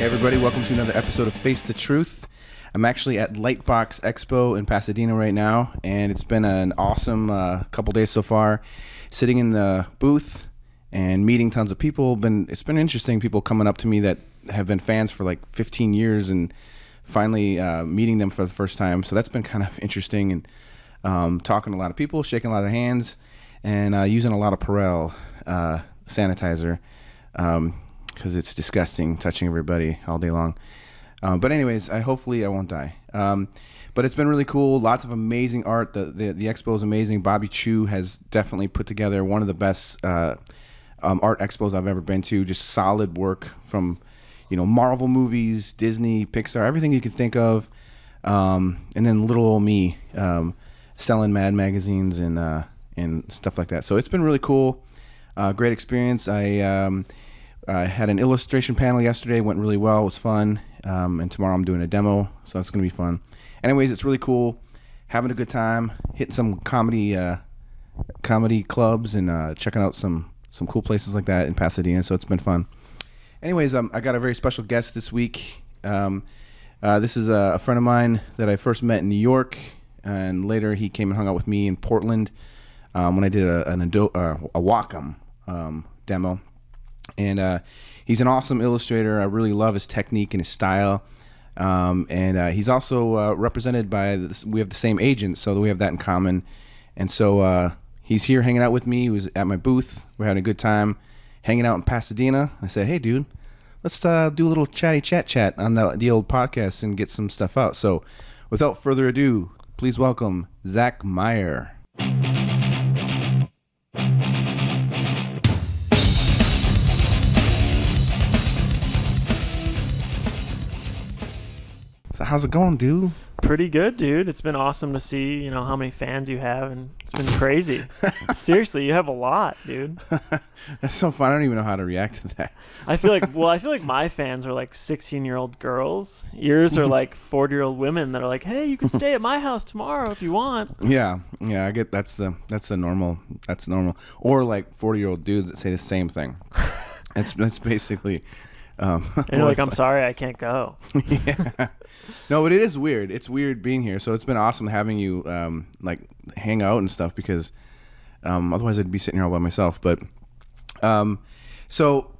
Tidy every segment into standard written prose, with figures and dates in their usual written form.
Everybody, welcome to another episode of Face the Truth. I'm actually at Lightbox Expo in Pasadena right now, and it's been an awesome couple days so far. Sitting in the booth and meeting tons of people. It's been interesting. People coming up to me that have been fans for like 15 years, and finally meeting them for the first time. So that's been kind of interesting, and talking to a lot of people, shaking a lot of hands, and using a lot of Perel sanitizer. Because it's disgusting touching everybody all day long. But anyways, hopefully I won't die. But it's been really cool. Lots of amazing art. The expo is amazing. Bobby Chu has definitely put together one of the best art expos I've ever been to. Just solid work from, Marvel movies, Disney, Pixar, everything you can think of. And then little old me selling Mad magazines and stuff like that. So it's been really cool. Great experience. I had an illustration panel yesterday. Went really well. It was fun. And tomorrow I'm doing a demo, so that's going to be fun. Anyways, it's really cool. Having a good time. Hitting some comedy clubs and checking out some cool places like that in Pasadena. So it's been fun. Anyways, I got a very special guest this week. This is a friend of mine that I first met in New York, and later he came and hung out with me in Portland when I did a Wacom demo. And he's an awesome illustrator. I really love his technique and his style. And he's also represented by we have the same agent, so we have that in common. And so he's here hanging out with me. He was at my booth. We're having a good time hanging out in Pasadena. I said, hey, dude, let's do a little chat on the old podcast and get some stuff out. So without further ado, please welcome Zach Meyer. So how's it going, dude? Pretty good, dude. It's been awesome to see, how many fans you have, and it's been crazy. Seriously, you have a lot, dude. That's so fun. I don't even know how to react to that. I feel like my fans are like 16-year-old girls. Yours are like 40-year-old women that are like, "Hey, you can stay at my house tomorrow if you want." Yeah, I get that's the normal. That's normal. Or like 40-year-old dudes that say the same thing. That's basically. And you're like, I'm sorry, I can't go. Yeah. No, but it is weird. It's weird being here. So it's been awesome having you hang out and stuff, because otherwise I'd be sitting here all by myself. But so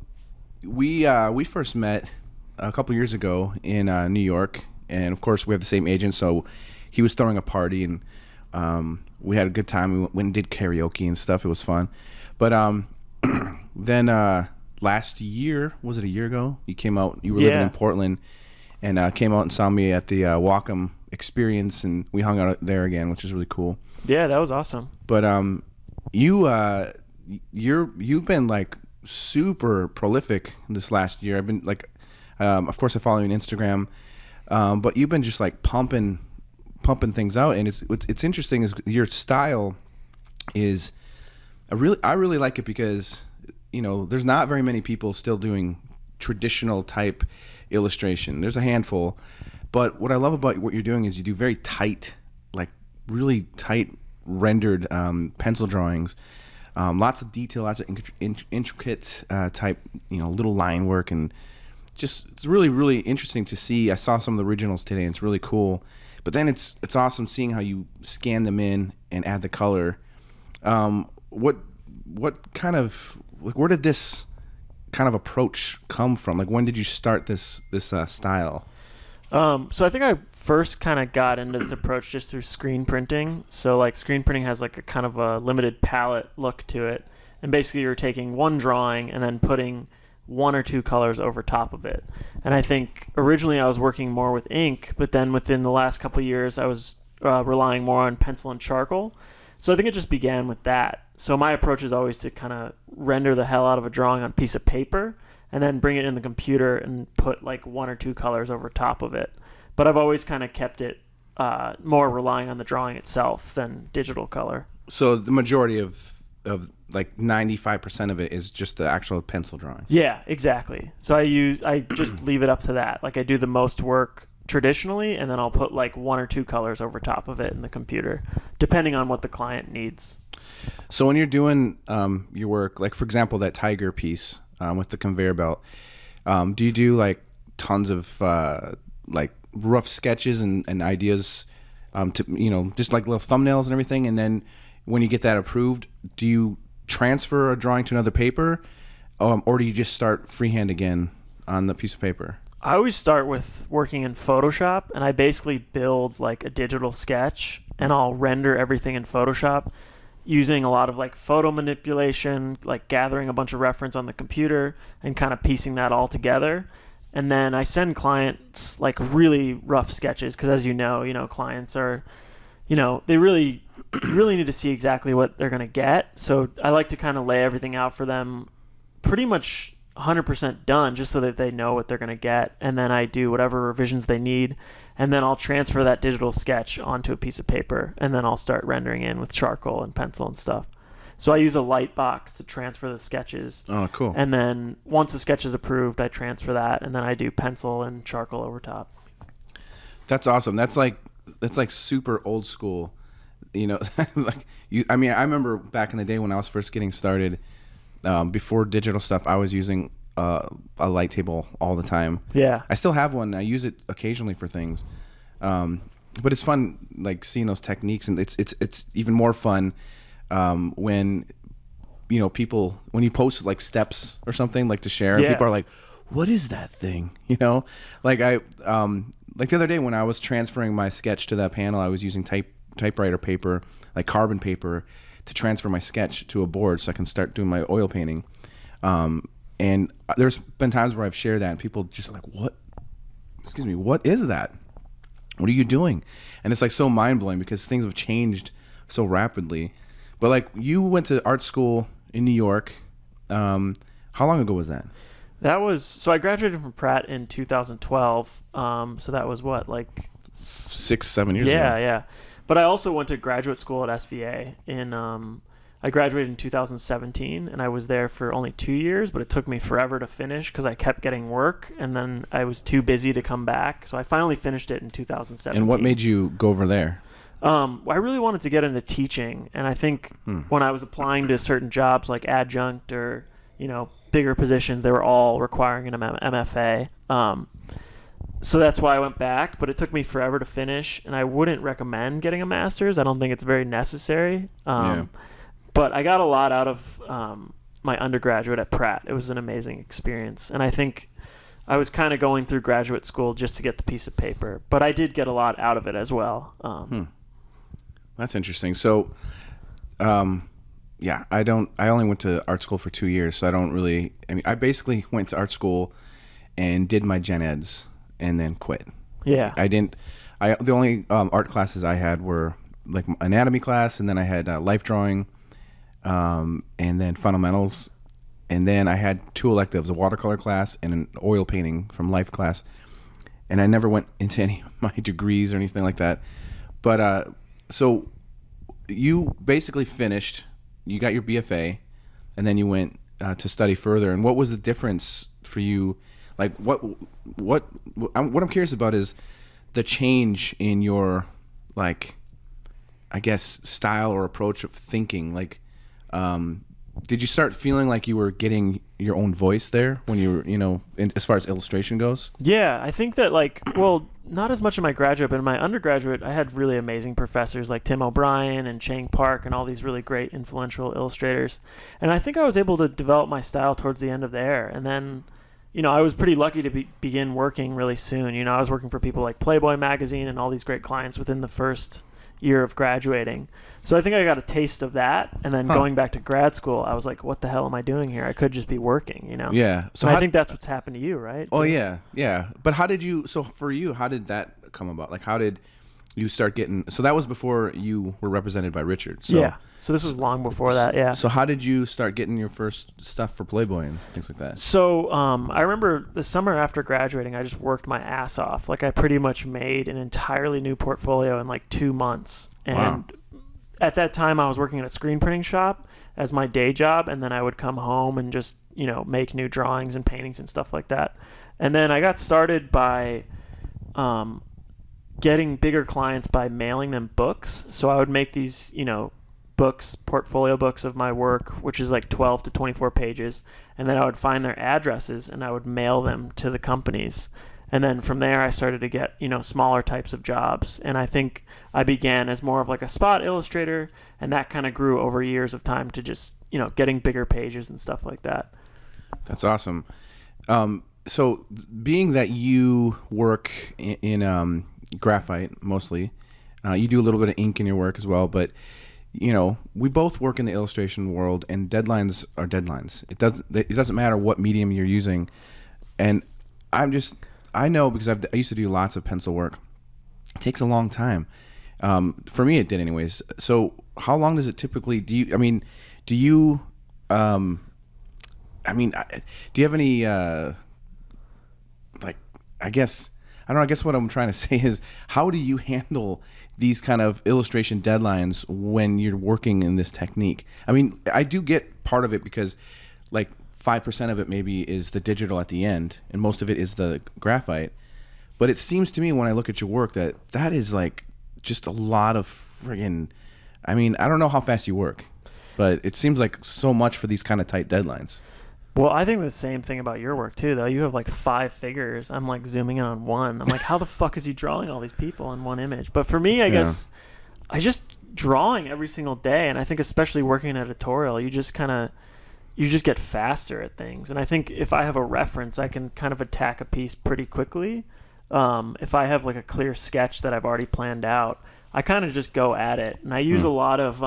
we first met a couple years ago in New York, and of course we have the same agent. So he was throwing a party, and we had a good time. We went and did karaoke and stuff. It was fun. But then last year, was it a year ago? You came out. You were living in Portland, and came out and saw me at the Wacom experience, and we hung out there again, which is really cool. Yeah, that was awesome. But you've been like super prolific this last year. I've been like, of course I follow you on Instagram, but you've been just like pumping things out, and it's interesting is your style is I really like it because there's not very many people still doing traditional type illustration. There's a handful, but what I love about what you're doing is you do very tight, like really tight rendered pencil drawings, lots of detail, lots of intricate type, little line work, and just it's really, really interesting to see. I saw some of the originals today, and it's really cool. But then it's awesome seeing how you scan them in and add the color. What kind of where did this kind of approach come from? Like, when did you start this style? So I think I first kind of got into this approach just through screen printing. So like screen printing has like a kind of a limited palette look to it, and basically you're taking one drawing and then putting one or two colors over top of it. And I think originally I was working more with ink, but then within the last couple of years I was relying more on pencil and charcoal. So I think it just began with that. So my approach is always to kind of render the hell out of a drawing on a piece of paper and then bring it in the computer and put like one or two colors over top of it. But I've always kind of kept it more relying on the drawing itself than digital color. So the majority of like 95% of it is just the actual pencil drawing. Yeah, exactly. So I just leave it up to that. Like I do the most work traditionally, and then I'll put like one or two colors over top of it in the computer, depending on what the client needs. So when you're doing your work, like for example, that tiger piece with the conveyor belt, do you do like tons of like rough sketches and ideas to just like little thumbnails and everything, and then when you get that approved, do you transfer a drawing to another paper, or do you just start freehand again on the piece of paper? I always start with working in Photoshop, and I basically build like a digital sketch, and I'll render everything in Photoshop using a lot of like photo manipulation, like gathering a bunch of reference on the computer and kind of piecing that all together. And then I send clients like really rough sketches because, as you know, clients are, they really need to see exactly what they're going to get. So I like to kind of lay everything out for them pretty much 100% done, just so that they know what they're going to get. And then I do whatever revisions they need, and then I'll transfer that digital sketch onto a piece of paper, and then I'll start rendering in with charcoal and pencil and stuff. So I use a light box to transfer the sketches. Oh, cool. And then once the sketch is approved, I transfer that, and then I do pencil and charcoal over top. That's awesome. That's like super old school. Like I remember back in the day when I was first getting started, before digital stuff, I was using a light table all the time. Yeah. I still have one. I use it occasionally for things, but it's fun like seeing those techniques, and it's even more fun when people, when you post like steps or something like to share, and people are like, "What is that thing?" Like like the other day when I was transferring my sketch to that panel, I was using typewriter paper, like carbon paper, to transfer my sketch to a board so I can start doing my oil painting. And there's been times where I've shared that and people just are like, what is that? What are you doing? And it's like so mind blowing because things have changed so rapidly. But like, you went to art school in New York. How long ago was that? So I graduated from Pratt in 2012. So that was what, like 6-7 years ago? Yeah. But I also went to graduate school at SVA I graduated in 2017, and I was there for only 2 years, but it took me forever to finish because I kept getting work, and then I was too busy to come back. So I finally finished it in 2017. And what made you go over there? I really wanted to get into teaching, and I think when I was applying to certain jobs like adjunct or, bigger positions, they were all requiring an MFA. So that's why I went back, but it took me forever to finish, and I wouldn't recommend getting a master's. I don't think it's very necessary. But I got a lot out of my undergraduate at Pratt. It was an amazing experience, and I think I was kind of going through graduate school just to get the piece of paper, but I did get a lot out of it as well. That's interesting. So, I only went to art school for 2 years, so I basically went to art school and did my gen eds and then quit. Yeah. The only art classes I had were like anatomy class, and then I had life drawing, and then fundamentals, and then I had 2 electives, a watercolor class and an oil painting from life class, and I never went into any of my degrees or anything like that. But so you basically finished, you got your BFA, and then you went to study further. And what was the difference for you? Like what I'm curious about is the change in your, like, I guess, style or approach of thinking. Like, did you start feeling like you were getting your own voice there when you were, as far as illustration goes? Yeah, I think that, like, well, not as much in my graduate, but in my undergraduate, I had really amazing professors like Tim O'Brien and Chang Park and all these really great influential illustrators. And I think I was able to develop my style towards the end of there. And then, I was pretty lucky to begin working really soon. I was working for people like Playboy magazine and all these great clients within the first year of graduating. So I think I got a taste of that, and then going back to grad school, I was like, what the hell am I doing here? I could just be working, Yeah. So I think that's what's happened to you, right? Oh, yeah. But how did that come about? Like, how did you start getting, so that was before you were represented by Richard. So, yeah. So this was long before that, yeah. So how did you start getting your first stuff for Playboy and things like that? So I remember the summer after graduating, I just worked my ass off. Like, I pretty much made an entirely new portfolio in like 2 months. And at that time, I was working at a screen printing shop as my day job, and then I would come home and just, make new drawings and paintings and stuff like that. And then I got started by getting bigger clients by mailing them books. So I would make these, books, portfolio books of my work, which is like 12 to 24 pages, and then I would find their addresses and I would mail them to the companies. And then from there I started to get, smaller types of jobs. And I think I began as more of like a spot illustrator, and that kind of grew over years of time to just, getting bigger pages and stuff like that. That's awesome. So being that you work in graphite mostly, you do a little bit of ink in your work as well, but we both work in the illustration world, and deadlines are deadlines. It doesn't matter what medium you're using. And I know because I used to do lots of pencil work. It takes a long time. For me, it did anyways. So how long does it typically, do you have any, I guess what I'm trying to say is, how do you handle these kind of illustration deadlines when you're working in this technique? I mean, I do get part of it because like 5% of it maybe is the digital at the end, and most of it is the graphite. But it seems to me when I look at your work that is like just a lot of friggin', I mean, I don't know how fast you work, but it seems like so much for these kind of tight deadlines. Well, I think the same thing about your work too, though. You have like 5 figures. I'm like zooming in on one. I'm like, how the fuck is he drawing all these people in one image? But for me, I guess I just drawing every single day, and I think especially working in editorial, you just get faster at things. And I think if I have a reference, I can kind of attack a piece pretty quickly. If I have like a clear sketch that I've already planned out, I kind of just go at it. And I use a lot of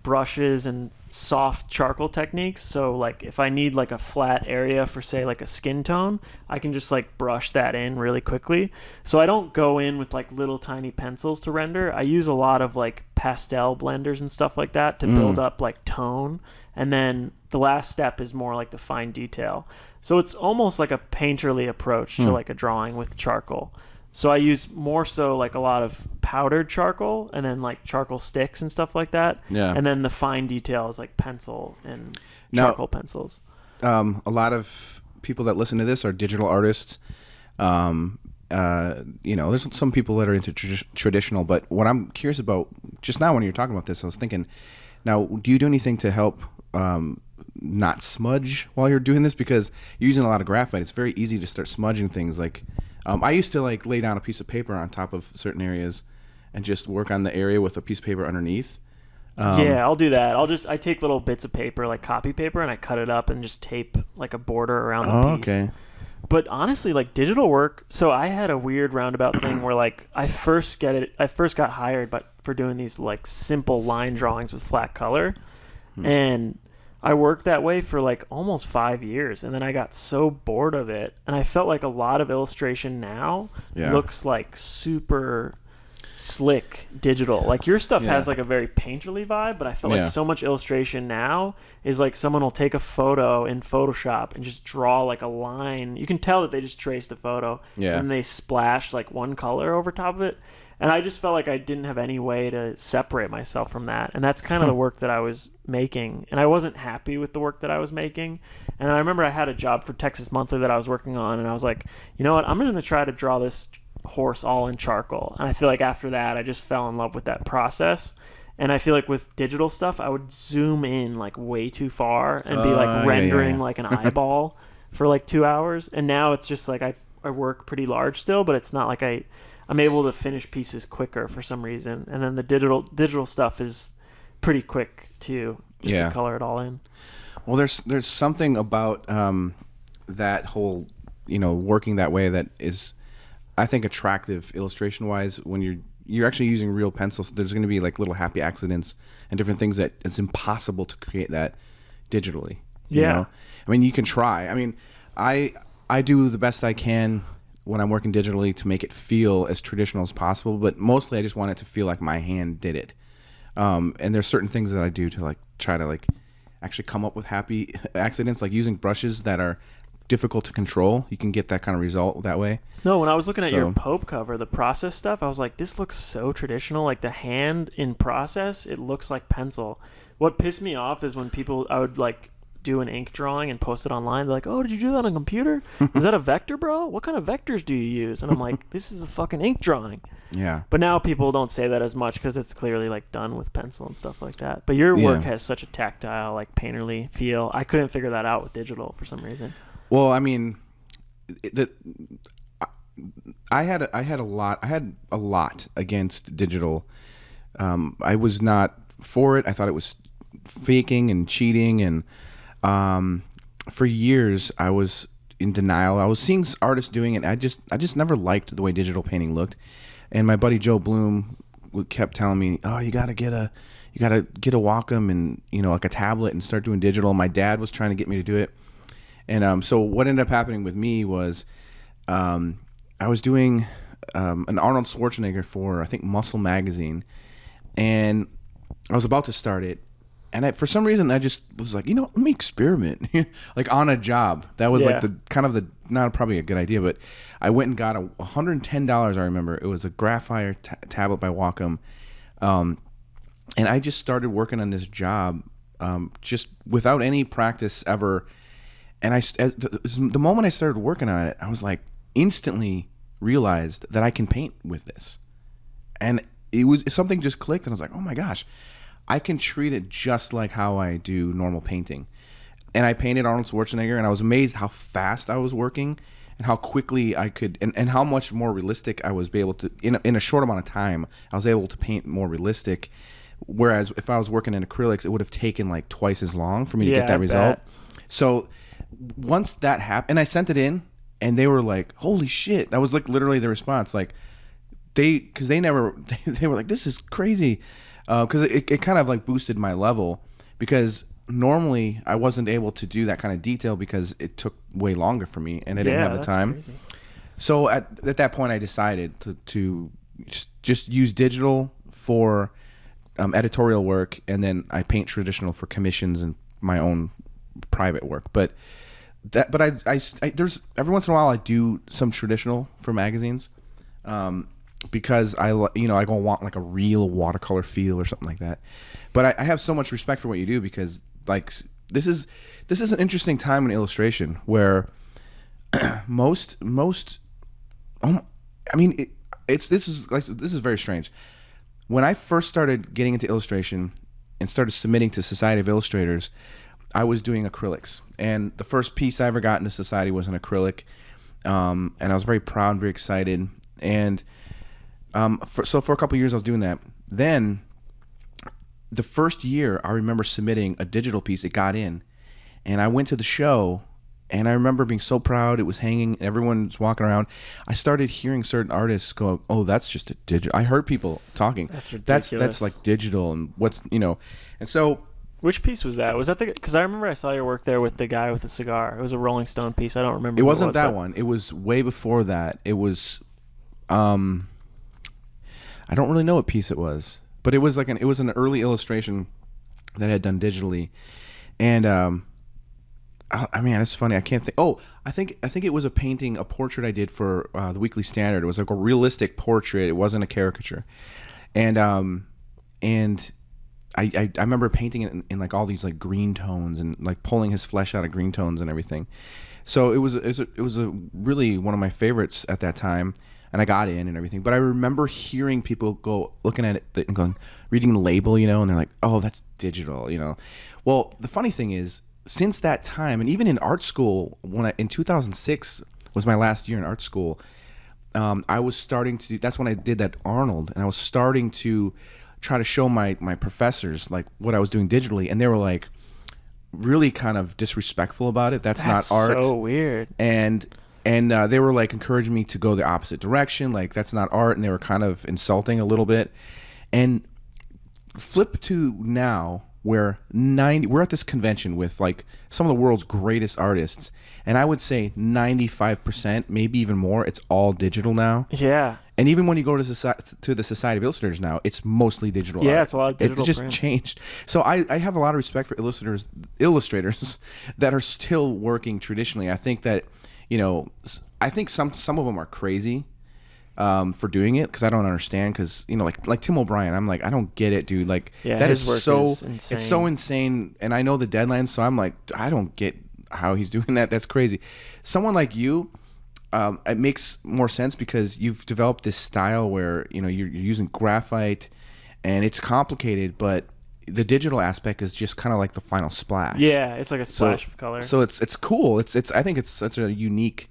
brushes and soft charcoal techniques. So like if I need like a flat area for say like a skin tone, I can just like brush that in really quickly. So I don't go in with like little tiny pencils to render. I use a lot of like pastel blenders and stuff like that to build up like tone. And then the last step is more like the fine detail. So it's almost like a painterly approach to like a drawing with charcoal. So I use more so like a lot of powdered charcoal and then like charcoal sticks and stuff like that. Yeah. And then the fine detail is like pencil and charcoal pencils. A lot of people that listen to this are digital artists. There's some people that are into traditional, but what I'm curious about just now when you're talking about this, I was thinking, now, do you do anything to help not smudge while you're doing this? Because you're using a lot of graphite. It's very easy to start smudging things. Like I used to like lay down a piece of paper on top of certain areas and just work on the area with a piece of paper underneath. Yeah, I'll do that. I take little bits of paper, like copy paper, and I cut it up and just tape like a border around the piece. Okay. But honestly, like digital work, so I had a weird roundabout thing where like I first got hired for doing these like simple line drawings with flat color. And I worked that way for like almost 5 years, and then I got so bored of it, and I felt like a lot of illustration now looks like super slick digital. Like your stuff has like a very painterly vibe, but I feel like so much illustration now is like someone will take a photo in Photoshop and just draw like a line. You can tell that they just traced a photo and they splashed like one color over top of it. And I just felt like I didn't have any way to separate myself from that. And that's kind of the work that I was making. And I wasn't happy with the work that I was making. And I remember I had a job for Texas Monthly that I was working on, and I was like, you know what, I'm going to try to draw this horse all in charcoal. And I feel like after that, I just fell in love with that process. And I feel like with digital stuff, I would zoom in like way too far and be like rendering like an eyeball for like 2 hours. And now it's just like I work pretty large still, but it's not like I'm able to finish pieces quicker for some reason. And then the digital stuff is pretty quick too, just to color it all in. Well, there's something about that whole, working that way that is, I think, attractive illustration wise. When you're actually using real pencils, there's going to be like little happy accidents and different things that it's impossible to create that digitally. You know? I mean, you can try. I mean, I do the best I can when I'm working digitally to make it feel as traditional as possible, but mostly I just want it to feel like my hand did it. And there's certain things that I do to like try to like actually come up with happy accidents, like using brushes that are difficult to control. You can get that kind of result that way. No, when I was looking at your Pope cover, the process stuff, I was like, this looks so traditional. Like the hand in process, it looks like pencil. What pissed me off is when I would like do an ink drawing and post it online. They're like, "Oh, did you do that on a computer? Is that a vector, bro? What kind of vectors do you use?" And I'm like, "This is a fucking ink drawing." Yeah. But now people don't say that as much because it's clearly like done with pencil and stuff like that. But your work has such a tactile, like painterly feel. I couldn't figure that out with digital for some reason. Well, I mean, I had a lot against digital. I was not for it. I thought it was faking and cheating, and for years I was in denial. I was seeing artists doing it. I just never liked the way digital painting looked. And my buddy Joe Bloom kept telling me, "Oh, you gotta get a Wacom and like a tablet and start doing digital." My dad was trying to get me to do it, and so what ended up happening with me was I was doing an Arnold Schwarzenegger for I think Muscle magazine, and I was about to start it, and for some reason I just was like, let me experiment, like on a job. That was like the kind of the not probably a good idea, but I went and got $110. I remember it was a graphite tablet by Wacom, and I just started working on this job just without any practice ever. And the moment I started working on it, I was like instantly realized that I can paint with this, and something just clicked, and I was like, oh my gosh, I can treat it just like how I do normal painting. And I painted Arnold Schwarzenegger, and I was amazed how fast I was working and how quickly I could, and how much more realistic I was able to, in a short amount of time, I was able to paint more realistic. Whereas if I was working in acrylics, it would have taken like twice as long for me to get that result. So once that happened, and I sent it in, and they were like, holy shit. That was like literally the response. Like they were like, this is crazy. Because it kind of like boosted my level, because normally I wasn't able to do that kind of detail because it took way longer for me and I didn't have the time. Crazy. So at that point I decided to just use digital for editorial work, and then I paint traditional for commissions and my own private work. But I there's every once in a while I do some traditional for magazines. Because I go want like a real watercolor feel or something like that. But I have so much respect for what you do, because like this is an interesting time in illustration where this is very strange. When I first started getting into illustration and started submitting to Society of Illustrators, I was doing acrylics, and the first piece I ever got into Society was an acrylic, and I was very proud and very excited. And for a couple of years I was doing that. Then the first year I remember submitting a digital piece. It got in, and I went to the show, and I remember being so proud. It was hanging, everyone's walking around. I started hearing certain artists go, oh, that's just a digital. I heard people talking, that's ridiculous. That's like digital, and and so. Which piece was that? Was that because I remember I saw your work there with the guy with the cigar. It was a Rolling Stone piece. I don't remember. It wasn't that one. It was way before that. It was I don't really know what piece it was, but it was an early illustration that I had done digitally, and I mean, it's funny. I can't think. Oh, I think it was a portrait I did for the Weekly Standard. It was like a realistic portrait. It wasn't a caricature, and I remember painting it in like all these like green tones and like pulling his flesh out of green tones and everything. So it was a really one of my favorites at that time. And I got in and everything, but I remember hearing people go looking at it and going, reading the label, and they're like, "Oh, that's digital," Well, the funny thing is, since that time, and even in art school, in 2006 was my last year in art school, I was starting to. That's when I did that Arnold, and I was starting to try to show my professors like what I was doing digitally, and they were like really kind of disrespectful about it. That's not art. So weird. And they were like encouraging me to go the opposite direction, like that's not art, and they were kind of insulting a little bit. And flip to now, where we're at this convention with like some of the world's greatest artists, and I would say 95%, maybe even more, it's all digital now. Yeah. And even when you go to the Society of Illustrators now, it's mostly digital. Yeah, art. it's a lot of digital. It just prints. changed. So I have a lot of respect for illustrators that are still working traditionally. I think that, I think some of them are crazy, for doing it because I don't understand. Because like Tim O'Brien, I'm like, I don't get it, dude. Like that his is work so is insane. it's so insane, and I know the deadlines, so I'm like, I don't get how he's doing that. That's crazy. Someone like you, it makes more sense because you've developed this style where you're using graphite, and it's complicated, but the digital aspect is just kind of like the final splash. Yeah, it's like a splash of color. So it's cool. It's I think it's such a unique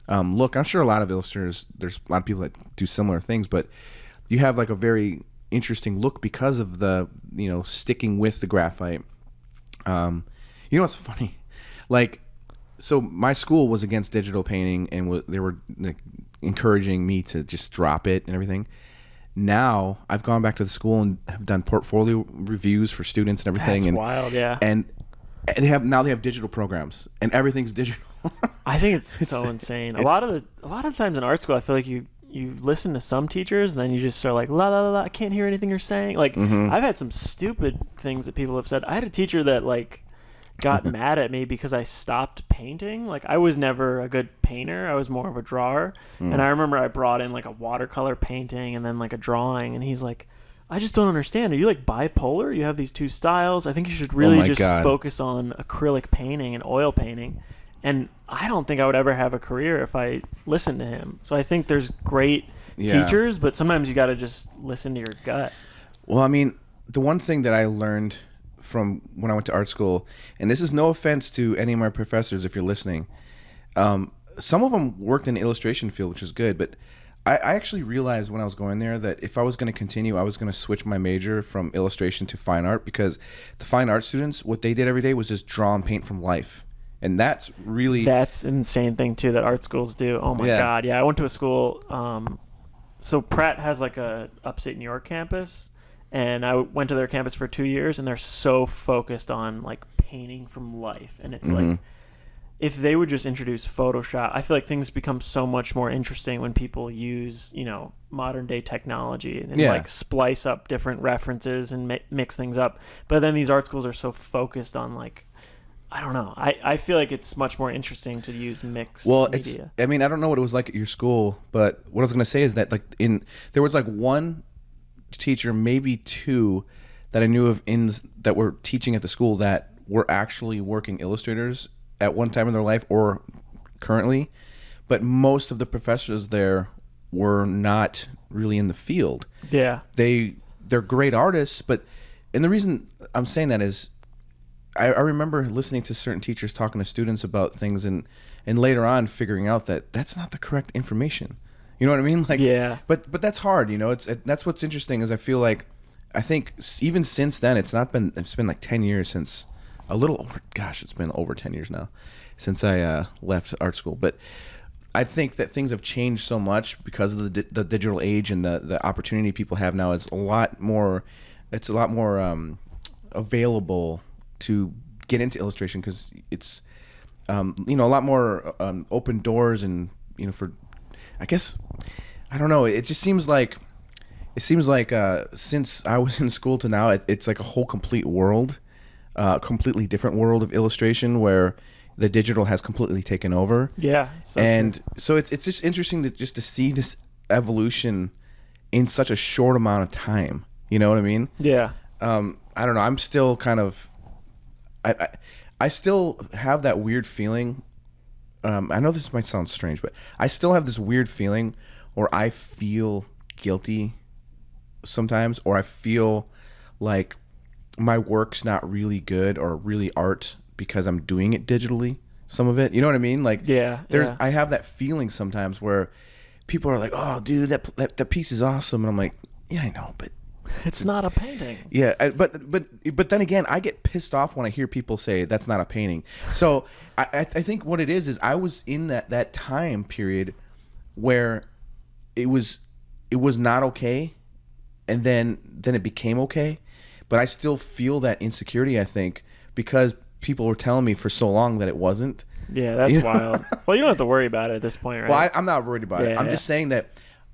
look. I'm sure a lot of illustrators, there's a lot of people that do similar things, but you have like a very interesting look because of the sticking with the graphite. What's funny? Like, so my school was against digital painting, and they were like, encouraging me to just drop it and everything. Now I've gone back to the school and have done portfolio reviews for students and everything. That's wild, yeah. And they have digital programs, and everything's digital. I think it's so insane. A lot of times in art school, I feel like you listen to some teachers and then you just start like la la la la. I can't hear anything you're saying. Like I've had some stupid things that people have said. I had a teacher that like got mad at me because I stopped painting. Like I was never a good painter. I was more of a drawer. And I remember I brought in like a watercolor painting and then like a drawing, and he's like, I just don't understand. Are you like bipolar? You have these two styles. I think you should really just focus on acrylic painting and oil painting. And I don't think I would ever have a career if I listened to him. So I think there's great teachers, but sometimes you got to just listen to your gut. Well, I mean, the one thing that I learned from when I went to art school, and this is no offense to any of my professors if you're listening, some of them worked in the illustration field, which is good, but I actually realized when I was going there that if I was going to continue, I was going to switch my major from illustration to fine art, because the fine art students, what they did every day was just draw and paint from life. And that's an insane thing too that art schools do. Oh my God. Yeah. I went to a school. So Pratt has like a upstate New York campus, and I went to their campus for 2 years, and they're so focused on like painting from life. And it's like, if they would just introduce Photoshop, I feel like things become so much more interesting when people use, modern day technology and like splice up different references and mix things up. But then these art schools are so focused on like, I don't know. I feel like it's much more interesting to use mixed media. I mean, I don't know what it was like at your school, but what I was going to say is that like there was like one teacher, maybe two, that I knew of that were teaching at the school that were actually working illustrators at one time in their life or currently, but most of the professors there were not really in the field. Yeah. They're great artists, and the reason I'm saying that is I remember listening to certain teachers talking to students about things and later on figuring out that that's not the correct information. You know what I mean? Like, yeah. But that's hard, that's what's interesting is I think even since then, it's been like 10 years since it's been over 10 years now since I left art school. But I think that things have changed so much because of the digital age, and the opportunity people have now is a lot more available to get into illustration, because it's a lot more open doors, and for, I guess, I don't know, it seems like since I was in school to now, it's like a whole completely different world of illustration where the digital has completely taken over. Yeah. So it's just interesting to see this evolution in such a short amount of time. You know what I mean? Yeah. I don't know. I'm still kind of, I still have that weird feeling. I know this might sound strange, but I still have this weird feeling where I feel guilty sometimes, or I feel like my work's not really good or really art because I'm doing it digitally. Some of it, you know what I mean? Like, I have that feeling sometimes where people are like, "Oh, dude, that piece is awesome," and I'm like, "Yeah, I know, but it's not a painting." Yeah, but then again, I get pissed off when I hear people say that's not a painting. So I think what it is I was in that time period where it was not okay, and then it became okay, but I still feel that insecurity, I think, because people were telling me for so long that it wasn't. Yeah, that's wild. Well, you don't have to worry about it at this point, right? Well, I'm not worried about it. I'm just saying that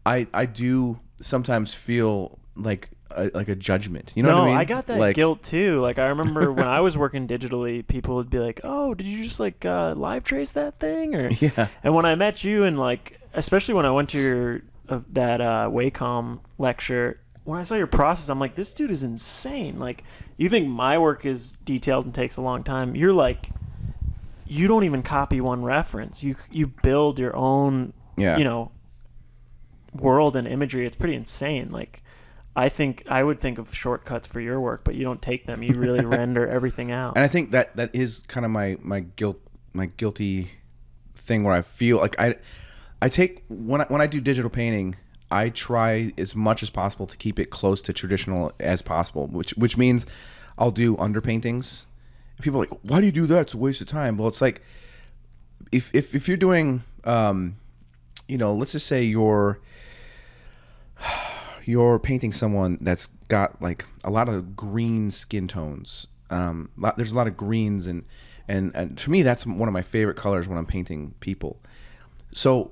I do sometimes feel like a judgment. You know what I mean? No, I got that guilt too. Like, I remember when I was working digitally, people would be like, "Oh, did you just like live trace that thing?" Or yeah. And when I met you, and like, especially when I went to Wacom lecture, when I saw your process, I'm like, this dude is insane. Like, you think my work is detailed and takes a long time? You're like, you don't even copy one reference. You build your own, Yeah. you know, world and imagery. It's pretty insane. Like, I would think of shortcuts for your work, but you don't take them. You really render everything out. And I think that is kind of my guilty thing, where I feel like I take when I do digital painting, I try as much as possible to keep it close to traditional as possible, which means I'll do underpaintings. People are like, why do you do that? It's a waste of time. Well, it's like if you're doing let's just say you're painting someone that's got like a lot of green skin tones. There's a lot of greens, and to me, that's one of my favorite colors when I'm painting people. So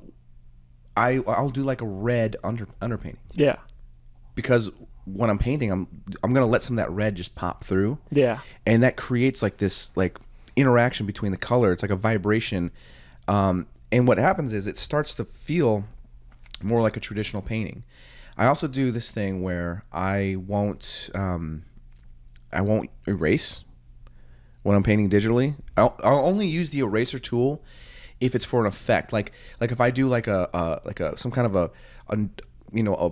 I'll do like a red underpainting. Yeah. Because when I'm painting, I'm gonna let some of that red just pop through. Yeah. And that creates like this like interaction between the color. It's like a vibration. And what happens is it starts to feel more like a traditional painting. I also do this thing where I won't erase when I'm painting digitally. I'll only use the eraser tool if it's for an effect. Like if I do like a some kind of a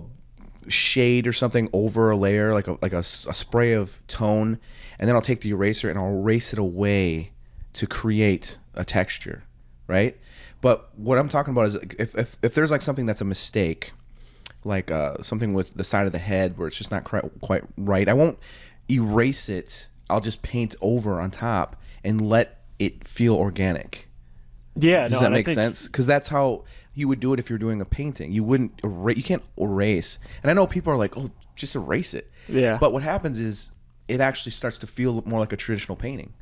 shade or something over a layer, like a spray of tone, and then I'll take the eraser and I'll erase it away to create a texture, right? But what I'm talking about is if there's like something that's a mistake, like something with the side of the head where it's just not quite right, I won't erase it. I'll just paint over on top and let it feel organic. Yeah. Does that make sense? Because that's how you would do it if you're doing a painting. You wouldn't you can't erase. And I know people are like, oh, just erase it. Yeah. But what happens is it actually starts to feel more like a traditional painting.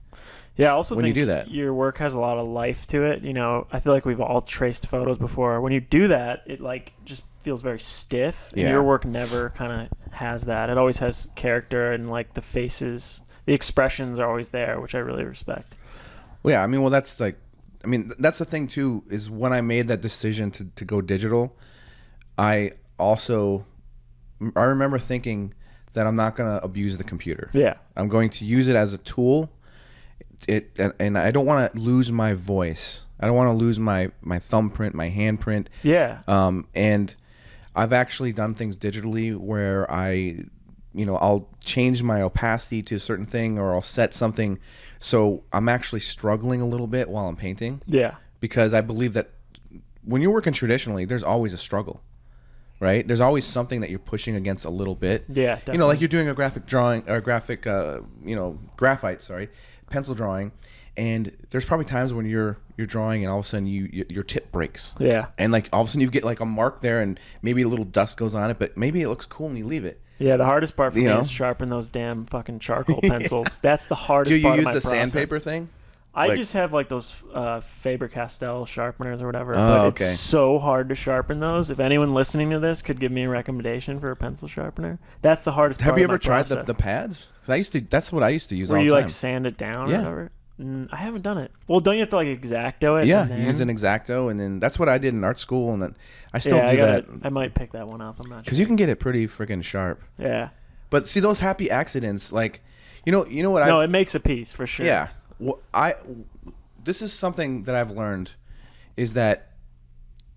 Yeah, I also when think you do that, your work has a lot of life to it. You know, I feel like we've all traced photos before. When you do that, it like just feels very stiff. And Yeah. your work never kind of has that. It always has character, and like the faces, the expressions are always there, which I really respect. Well, yeah, I mean, that's the thing too, is when I made that decision to go digital, I remember thinking that I'm not going to abuse the computer. Yeah. I'm going to use it as a tool. And I don't want to lose my voice. I don't want to lose my thumbprint, my handprint. Yeah. And I've actually done things digitally where I'll change my opacity to a certain thing, or I'll set something so I'm actually struggling a little bit while I'm painting. Yeah. Because I believe that when you're working traditionally, there's always a struggle, right? There's always something that you're pushing against a little bit. Yeah, definitely. You know, like you're doing a graphic drawing or graphite, pencil drawing, and there's probably times when you're drawing and all of a sudden your tip breaks. Yeah. And like all of a sudden you get like a mark there and maybe a little dust goes on it, but maybe it looks cool and you leave it. Yeah, the hardest part for me is sharpen those damn fucking charcoal pencils. That's the hardest Do you part use of my the process. sandpaper thing? I just have like those Faber-Castell sharpeners or whatever, Oh, but okay. it's so hard to sharpen those. If anyone listening to this could give me a recommendation for a pencil sharpener, that's the hardest part Have you of my ever tried process. the pads? 'Cause that's what I used to use Where all you the time. like sand it down Yeah. or whatever? I haven't done it. Well, don't you have to like X-Acto it? Yeah, and then... you use an X-Acto, and then that's what I did in art school, and then I still yeah, do that. I might pick that one up. I'm not sure. Because you can get it pretty freaking sharp. Yeah. But see, those happy accidents, like, you know what No, it makes a piece for sure. Yeah. Well, this is something that I've learned, is that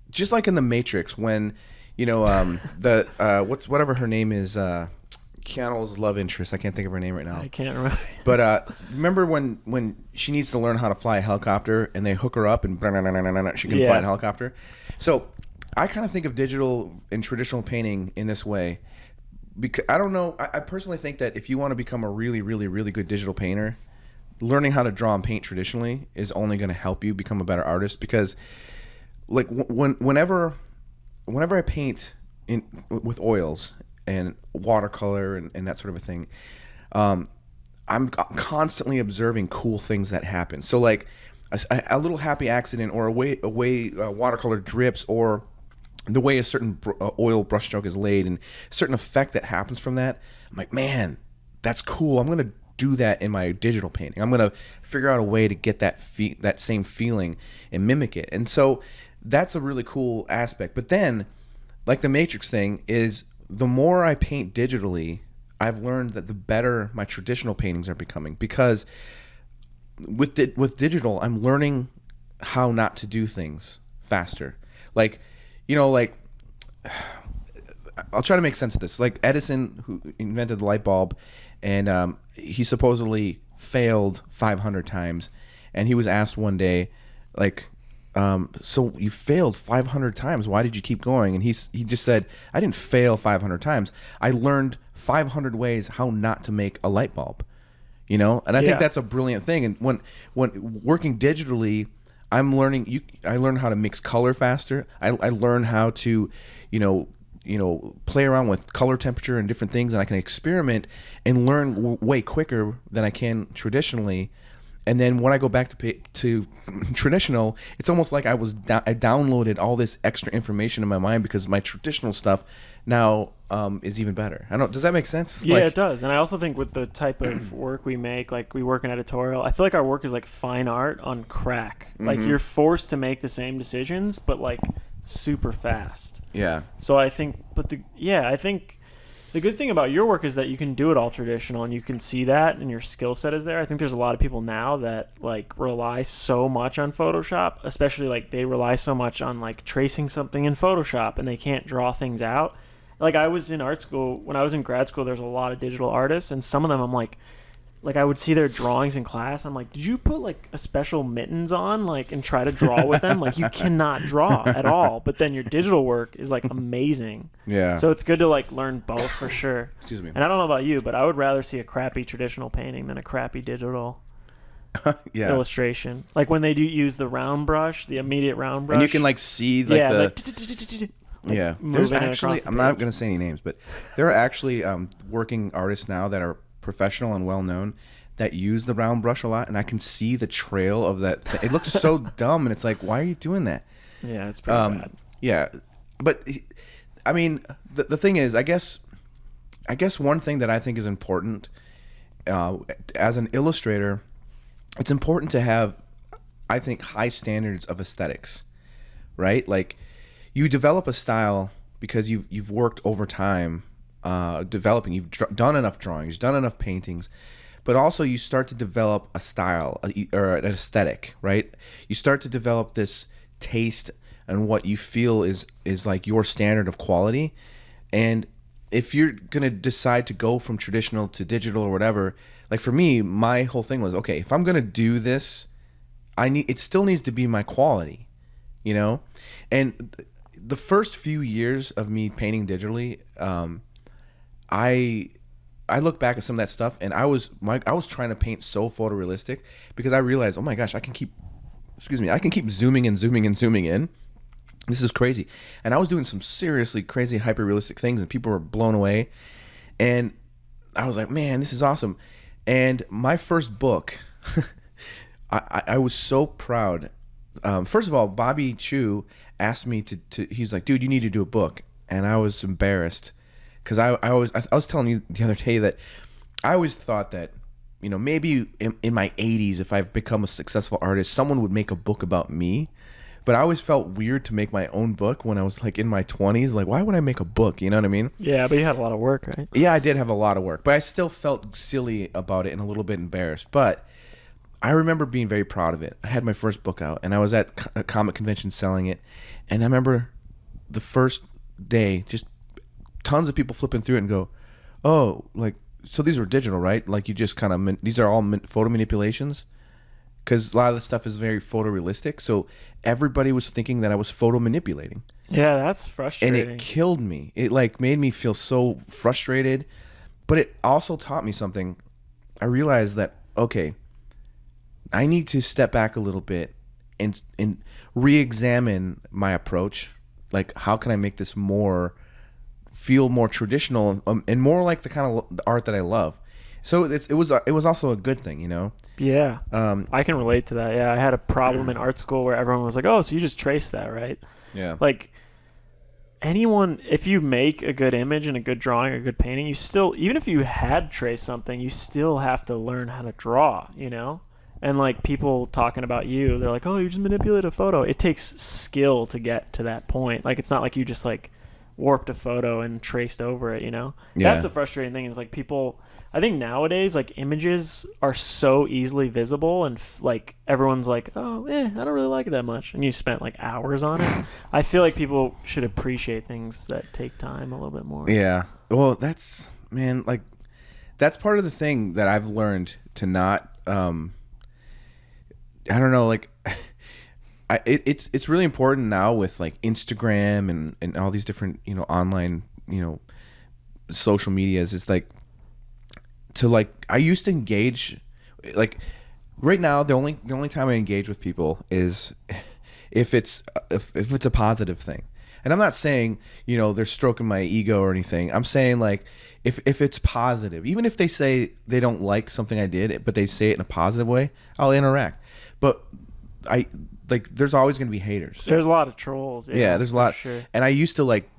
just like in the Matrix, when, whatever her name is, Keanu's love interest, I can't think of her name right now. I can't remember. But remember when she needs to learn how to fly a helicopter and they hook her up and she can fly a helicopter? So I kind of think of digital and traditional painting in this way. Because I don't know, I personally think that if you want to become a really, really, really good digital painter, learning how to draw and paint traditionally is only going to help you become a better artist. Because like whenever I paint with oils and watercolor and that sort of a thing, I'm constantly observing cool things that happen. So like a little happy accident, or a way watercolor drips, or the way a certain oil brushstroke is laid, and a certain effect that happens from that. I'm like, man, that's cool. I'm gonna do that in my digital painting. I'm gonna figure out a way to get that same feeling and mimic it. And so that's a really cool aspect. But then like the Matrix thing is, the more I paint digitally, I've learned that the better my traditional paintings are becoming, because with digital, I'm learning how not to do things faster. Like, like, I'll try to make sense of this. Like Edison, who invented the light bulb, and he supposedly failed 500 times, and he was asked one day, like, so you failed 500 times. Why did you keep going? And he just said, I didn't fail 500 times. I learned 500 ways how not to make a light bulb. And I think that's a brilliant thing. And when working digitally, I'm learning. I learn how to mix color faster. I learn how to, play around with color temperature and different things, and I can experiment and learn way quicker than I can traditionally. And then when I go back to traditional, it's almost like I downloaded all this extra information in my mind, because my traditional stuff now is even better. Does that make sense? Yeah, it does. And I also think with the type of work we make, like we work in editorial, I feel like our work is like fine art on crack. Mm-hmm. Like you're forced to make the same decisions, but like super fast. Yeah. So I think, I think the good thing about your work is that you can do it all traditional, and you can see that, and your skill set is there. I think there's a lot of people now that like rely so much on Photoshop, especially like they rely so much on like tracing something in Photoshop, and they can't draw things out. Like I was in art school, when I was in grad school, there's a lot of digital artists, and some of them I'm like I would see their drawings in class. I'm like, did you put like a special mittens on, like, and try to draw with them? Like, you cannot draw at all. But then your digital work is like amazing. Yeah. So it's good to like learn both for sure. Excuse me. And I don't know about you, but I would rather see a crappy traditional painting than a crappy digital illustration. Like when they do use the round brush, the immediate round brush. And you can like see like like there's actually, I'm not going to say any names, but there are actually working artists now that are professional and well known that use the round brush a lot, and I can see the trail of that. It looks so dumb, and it's like, why are you doing that? Yeah, it's pretty bad. Yeah, but I mean, the thing is, I guess one thing that I think is important as an illustrator, it's important to have, I think, high standards of aesthetics, right? Like, you develop a style because you've worked over time developing. You've done enough drawings, done enough paintings, but also you start to develop a style or an aesthetic, right? You start to develop this taste and what you feel is like your standard of quality. And if you're gonna decide to go from traditional to digital or whatever, like for me, my whole thing was, okay, if I'm gonna do this, it still needs to be my quality, And the first few years of me painting digitally, I look back at some of that stuff, and I was trying to paint so photorealistic because I realized, oh my gosh, I can keep zooming and zooming and zooming in. This is crazy. And I was doing some seriously crazy hyper-realistic things, and people were blown away. And I was like, man, this is awesome. And my first book, I was so proud. First of all, Bobby Chu asked me to he's like, dude, you need to do a book. And I was embarrassed because I was telling you the other day that I always thought that, maybe in my 80s, if I've become a successful artist, someone would make a book about me. But I always felt weird to make my own book when I was like in my 20s. Like, why would I make a book? You know what I mean? Yeah, but you had a lot of work, right? Yeah, I did have a lot of work, but I still felt silly about it and a little bit embarrassed. But I remember being very proud of it. I had my first book out, and I was at a comic convention selling it. And I remember the first day, just tons of people flipping through it and go, oh, like, so these were digital, right? Like, you just kind of, these are all photo manipulations? Because a lot of the stuff is very photorealistic. So everybody was thinking that I was photo manipulating. Yeah, that's frustrating. And it killed me. It like made me feel so frustrated. But it also taught me something. I realized that, okay, I need to step back a little bit and re-examine my approach. Like, how can I make this feel more traditional and more like the kind of art that I love? So it was also a good thing, Yeah, I can relate to that. Yeah, I had a problem in art school where everyone was like, "Oh, so you just trace that, right?" Yeah. Like, anyone, if you make a good image and a good drawing or a good painting, you still, even if you had traced something, you still have to learn how to draw, And like people talking about you, they're like, "Oh, you just manipulate a photo." It takes skill to get to that point. Like, it's not like you just like warped a photo and traced over it, you know? Yeah. That's the frustrating thing is like people, I think nowadays like images are so easily visible and like everyone's like, oh, I don't really like it that much. And you spent like hours on it. I feel like people should appreciate things that take time a little bit more. Yeah. Well, that's, man, like, that's part of the thing that I've learned to not, I don't know, like, it's really important now with like Instagram and all these different, you know, online, you know, social medias. It's like to like, I used to engage, like right now, the only time I engage with people is if it's a positive thing. And I'm not saying, you know, they're stroking my ego or anything. I'm saying like if it's positive, even if they say they don't like something I did, but they say it in a positive way, I'll interact. But there's always going to be haters. There's a lot of trolls. Yeah, there's a lot. Sure. And I used to like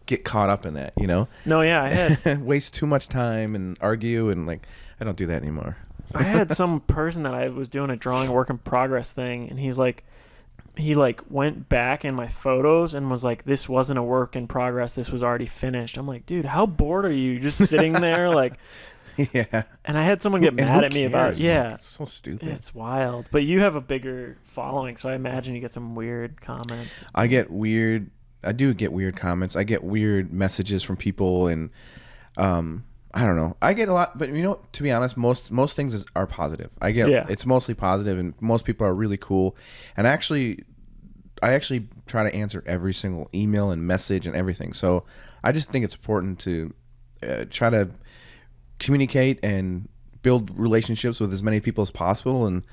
get caught up in that, you know? No, yeah, I had waste too much time and argue, and like I don't do that anymore. I had some person that I was doing a drawing work in progress thing, and he went back in my photos and was like, this wasn't a work in progress, this was already finished. I'm like, dude, how bored are you just sitting there like Yeah. And I had someone get mad at me about it. Yeah. Like, it's so stupid. It's wild. But you have a bigger following, so I imagine you get some weird comments. I do get weird comments. I get weird messages from people, and I don't know. I get a lot, but you know, to be honest, most things are positive. It's mostly positive, and most people are really cool. And I actually try to answer every single email and message and everything. So I just think it's important to try to communicate and build relationships with as many people as possible, and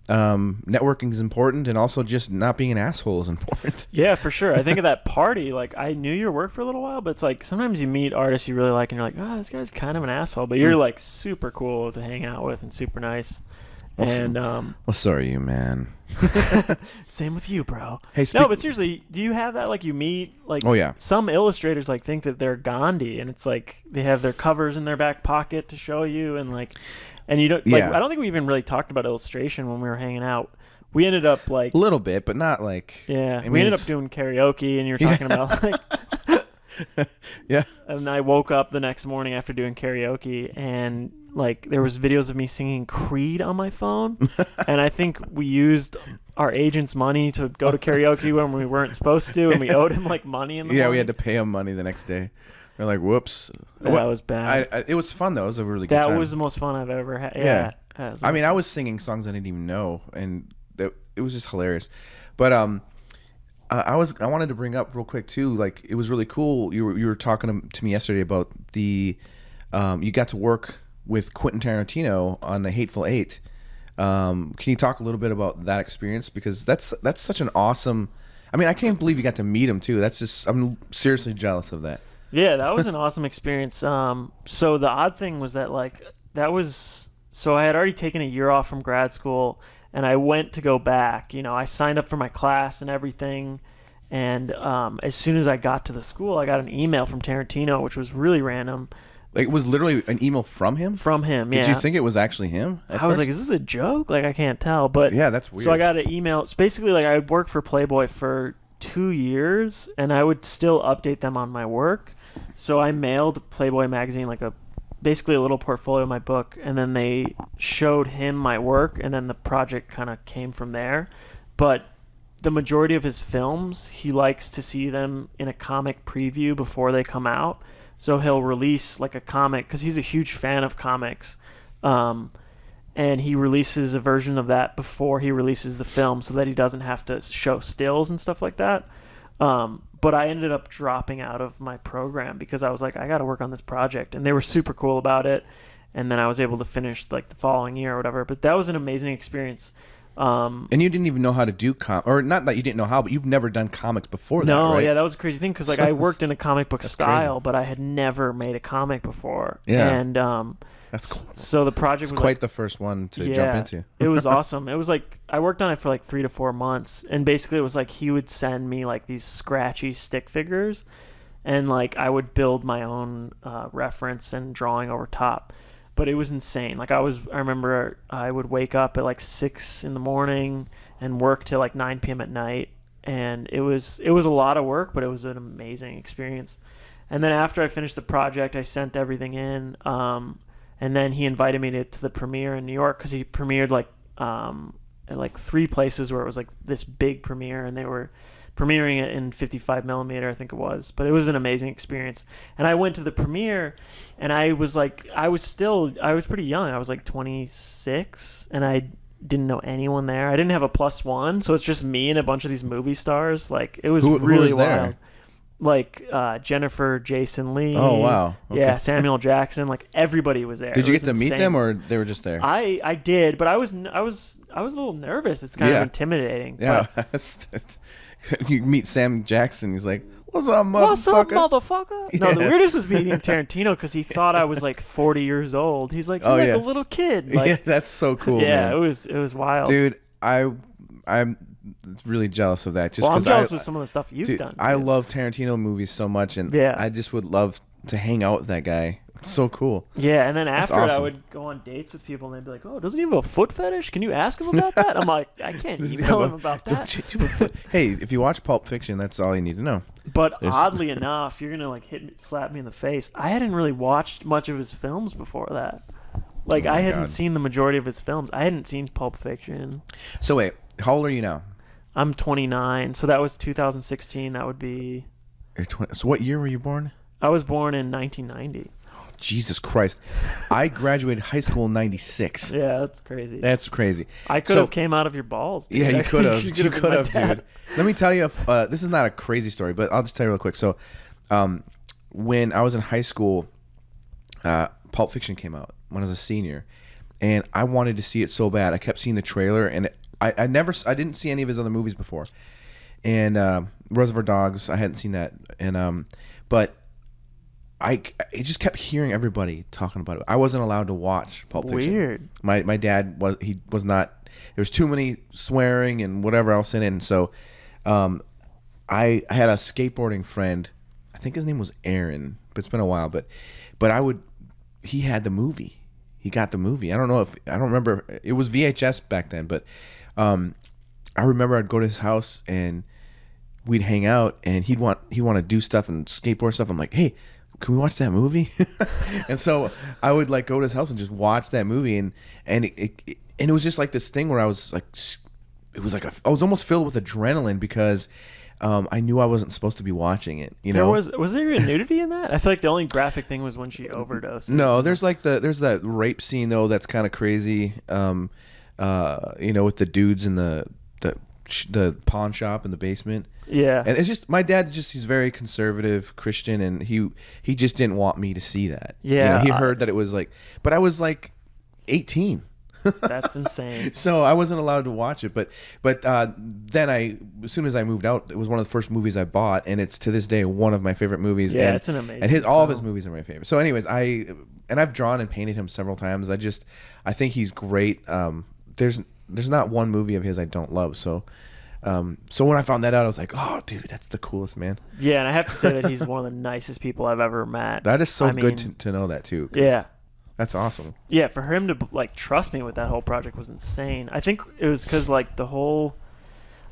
networking is important, and also just not being an asshole is important. Yeah, for sure. I think of that party, like I knew your work for a little while, but it's like sometimes you meet artists you really like and you're like, oh, this guy's kind of an asshole, but you're like super cool to hang out with and super nice. And well, sorry, you man. Same with you, bro. Hey, no, but seriously, do you have that? Like you meet like, oh yeah, some illustrators like think that they're Gandhi, and it's like they have their covers in their back pocket to show you, and like, and you don't like. Yeah. I don't think we even really talked about illustration when we were hanging out. We ended up like a little bit, but not like. Yeah, I mean, we ended up doing karaoke, and you were talking about like. Yeah. And I woke up the next morning after doing karaoke, and like there was videos of me singing Creed on my phone, and I think we used our agent's money to go to karaoke when we weren't supposed to, and we owed him like money in the morning. We had to pay him money the next day. We're like, whoops. That was bad. It was fun though. It was a really good time. That was the most fun I've ever had. Yeah. I mean, I was singing songs I didn't even know, and it was just hilarious. But I wanted to bring up real quick too. Like, it was really cool. You were talking to me yesterday about the you got to work with Quentin Tarantino on The Hateful Eight. Can you talk a little bit about that experience? Because that's such an awesome. I mean, I can't believe you got to meet him too. I'm seriously jealous of that. Yeah, that was an awesome experience. So the odd thing was that so I had already taken a year off from grad school, and I went to go back. You know, I signed up for my class and everything. And as soon as I got to the school, I got an email from Tarantino, which was really random. Like, it was literally an email from him? From him, yeah. Did you think it was actually him at I was first? like, is this a joke? Like, I can't tell. But yeah, that's weird. So I got an email. It's basically like I would work for Playboy for 2 years, and I would still update them on my work. So I mailed Playboy magazine like basically a little portfolio of my book, and then they showed him my work, and then the project kind of came from there. But the majority of his films, he likes to see them in a comic preview before they come out. So he'll release like a comic, because he's a huge fan of comics, and he releases a version of that before he releases the film, so that he doesn't have to show stills and stuff like that. But I ended up dropping out of my program because I was like, I got to work on this project, and they were super cool about it. And then I was able to finish like the following year or whatever. But that was an amazing experience. And you didn't even know how to do or not that you didn't know how, but you've never done comics before that, No, right? yeah, that was a crazy thing, because like I worked in a comic book style, crazy. but I had never made a comic before. Yeah. And That's cool. so the project was quite the first one to jump into. It was awesome. It was like I worked on it for like 3 to 4 months, and basically it was like he would send me like these scratchy stick figures, and like I would build my own reference and drawing over top. But it was insane. Like I remember I would wake up at like 6 in the morning and work till like 9 p.m. at night, and it was a lot of work, but it was an amazing experience. And then after I finished the project, I sent everything in, and then he invited me to the premiere in New York, because he premiered at like 3 places where it was like this big premiere, and they were premiering it in 55 millimeter, I think it was. But it was an amazing experience. And I went to the premiere, and I was pretty young. I was like 26, and I didn't know anyone there. I didn't have a +1, so it's just me and a bunch of these movie stars. Like, it was really was wild. there? Like Jennifer Jason Leigh. Oh, wow. Okay. Yeah, Samuel Jackson. Like, everybody was there. Did you It get to was meet insane. them, or they were just there? I did, but I was a little nervous. It's kind of intimidating. Yeah. But, You meet Sam Jackson. He's like, "What's up, motherfucker?" what's up, motherfucker? Yeah. No, the weirdest was meeting Tarantino, because he thought I was like 40 years old. He's like, "You're like a little kid." Like, yeah, that's so cool. yeah, man. it was wild. Dude, I'm really jealous of that. Just well, I'm 'cause jealous with some of the stuff you've dude, done. I love Tarantino movies so much, and Yeah. I just would love to hang out with that guy. It's so cool. Yeah, and then That's after it, I awesome. would go on dates with people, and they'd be like, "Oh, doesn't he have a foot fetish? Can you ask him about that?" I'm like, I can't Does he email have him about that. Hey, if you watch Pulp Fiction, that's all you need to know. But There's- oddly enough, you're gonna like slap me in the face. I hadn't really watched much of his films before that. Like, Oh my I hadn't God. seen the majority of his films. I hadn't seen Pulp Fiction. So wait, how old are you now? I'm 29, so that was 2016. That would be. You're 20. So what year were you born? I was born in 1990. Jesus Christ. I graduated high school in 96. Yeah, that's crazy. That's crazy. I could have came out of your balls. Dude. Yeah, you could have. You You been could my have, dad. dude. Let me tell you, this is not a crazy story, but I'll just tell you real quick. So, when I was in high school, Pulp Fiction came out when I was a senior, and I wanted to see it so bad. I kept seeing the trailer, and I didn't see any of his other movies before. And Reservoir Dogs, I hadn't seen that, and but I just kept hearing everybody talking about it. I wasn't allowed to watch Pulp Fiction. Weird. My dad was not. There was too many swearing and whatever else in it. And so, I had a skateboarding friend. I think his name was Aaron, but it's been a while. But he had the movie. He got the movie. I don't remember. It was VHS back then, but I remember I'd go to his house and we'd hang out, and he'd want to do stuff and skateboard stuff. I'm like, hey, can we watch that movie? And so I would like go to his house and just watch that movie, and it was just like this thing where I was like, it was like I was almost filled with adrenaline because I knew I wasn't supposed to be watching it. You know, was there even nudity in that? I feel like the only graphic thing was when she overdosed. No, there's that rape scene though that's kind of crazy. You know, with the dudes in the pawn shop in the basement. Yeah. And it's just my dad. He's very conservative Christian, and he just didn't want me to see that. Yeah, you know, he heard that it was like, but I was like 18. That's insane. So I wasn't allowed to watch it. But then as soon as I moved out, it was one of the first movies I bought, and it's to this day one of my favorite movies. Yeah, and, it's an amazing And all of his film. movies are my favorite. So, anyways, I've drawn and painted him several times. I think he's great. There's not one movie of his I don't love. So when I found that out, I was like, oh, dude, that's the coolest, man. Yeah, and I have to say that he's one of the nicest people I've ever met. That is so I good mean, to know that too. 'Cause Yeah. that's awesome. Yeah, for him to like trust me with that whole project was insane. I think it was because like a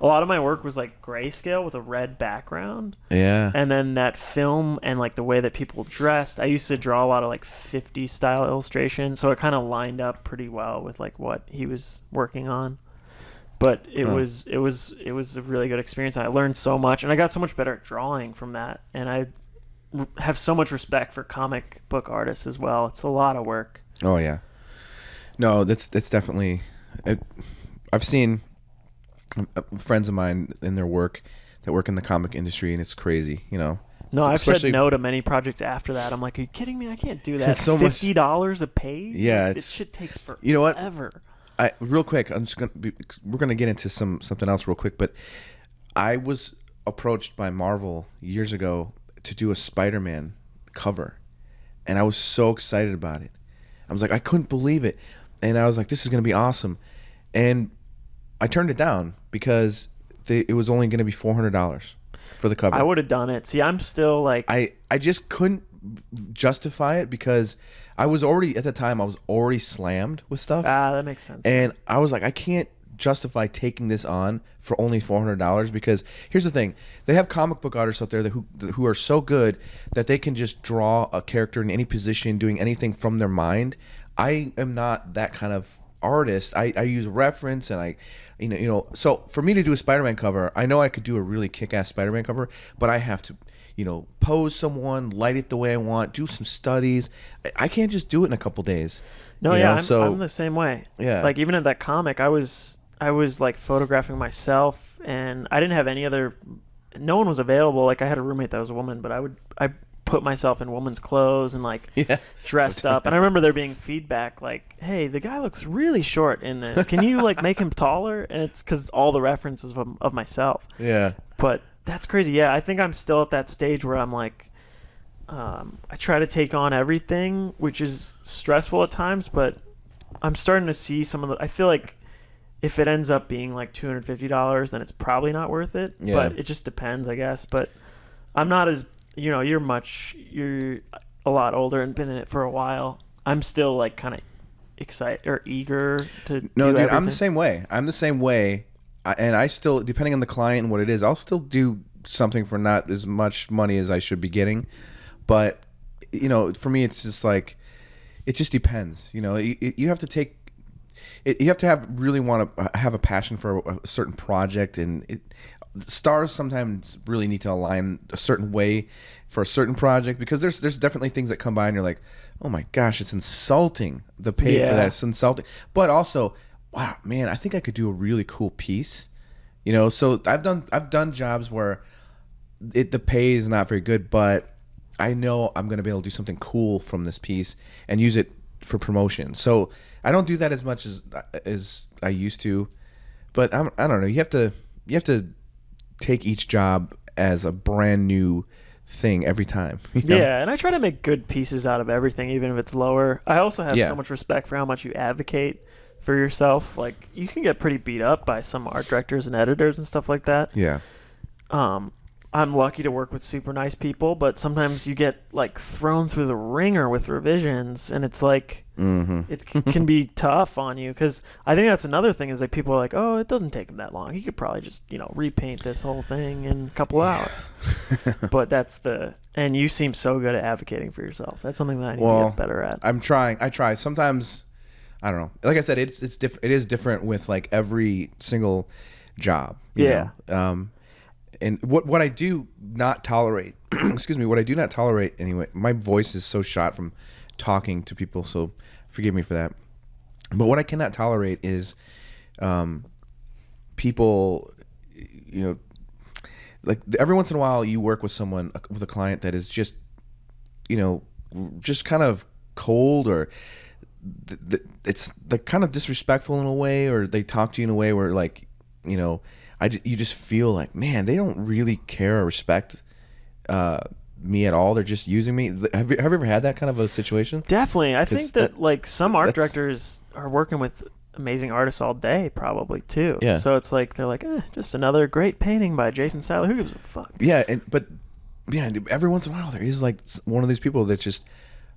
lot of my work was like grayscale with a red background, Yeah. and then that film and like the way that people dressed. I used to draw a lot of like 50s style illustration, so it kind of lined up pretty well with like what he was working on. But it was a really good experience. I learned so much, and I got so much better at drawing from that. And I have so much respect for comic book artists as well. It's a lot of work. Oh yeah. No, that's definitely. I've seen friends of mine in their work that work in the comic industry, and it's crazy. You know. No, I've Especially- said no to many projects after that. I'm like, are you kidding me? I can't do that. It's so much- $50 a page? Yeah, Like, it's- this shit takes forever. You know what? Real quick, we're gonna get into something else real quick, but I was approached by Marvel years ago to do a Spider-Man cover, and I was so excited about it. I was like, I couldn't believe it, and I was like, this is gonna be awesome, and I turned it down because it was only gonna be $400 for the cover. I would have done it. See, I'm still like, I just couldn't justify it because at the time I was already slammed with stuff. that makes sense. And I was like, I can't justify taking this on for only $400, because here's the thing: they have comic book artists out there who are so good that they can just draw a character in any position, doing anything from their mind. I am not that kind of artist. I use reference, and so for me to do a Spider-Man cover, I know I could do a really kick-ass Spider-Man cover, but I have to pose someone, light it the way I want, do some studies. I can't just do it in a couple days. No, yeah, I'm the same way. Yeah. Like even in that comic, I was like photographing myself, and I didn't have any other. No one was available. Like I had a roommate that was a woman, but I put myself in woman's clothes and like dressed up. And I remember there being feedback like, "Hey, the guy looks really short in this. Can you like make him taller?" And it's because all the references of myself. Yeah. But that's crazy. Yeah, I think I'm still at that stage where I'm like. I try to take on everything, which is stressful at times, but I'm starting to see some of the. I feel like if it ends up being like $250, then it's probably not worth it. Yeah. But it just depends, I guess. But I'm not as you're a lot older and been in it for a while. I'm still like kind of excited or eager to. No, do dude, everything. I'm the same way, and I still, depending on the client and what it is, I'll still do something for not as much money as I should be getting. But, for me, it's just like, it just depends. You have to take, you have to really want to have a passion for a certain project. And stars sometimes really need to align a certain way for a certain project, because there's definitely things that come by and you're like, oh my gosh, it's insulting. The pay for that, it's insulting. But also, wow, man, I think I could do a really cool piece. So I've done jobs where the pay is not very good, but I know I'm going to be able to do something cool from this piece and use it for promotion. So I don't do that as much as I used to, but I don't know. You have to take each job as a brand new thing every time. Yeah, and I try to make good pieces out of everything, even if it's lower. I also have so much respect for how much you advocate for yourself. Like you can get pretty beat up by some art directors and editors and stuff like that. Yeah. I'm lucky to work with super nice people, but sometimes you get like thrown through the ringer with revisions, and it's like it can be tough on you, because I think that's another thing is like people are like, oh, it doesn't take him that long. He could probably just repaint this whole thing in a couple hours. But and you seem so good at advocating for yourself. That's something that I need to get better at. I'm trying. I try. Sometimes I don't know. Like I said, it is different with like every single job. You know? And what I do not tolerate, excuse me, what I do not tolerate anyway, my voice is so shot from talking to people, so forgive me for that. But what I cannot tolerate is people, like every once in a while you work with a client that is just, just kind of cold, or it's like kind of disrespectful in a way, or they talk to you in a way where like, you just feel like, man, they don't really care or respect me at all. They're just using me. Have you ever had that kind of a situation? Definitely. I think that like some art directors are working with amazing artists all day, probably too. Yeah. So it's like they're like, just another great painting by Jason Seiler. Who gives a fuck? Yeah, but every once in a while there is like one of these people that just,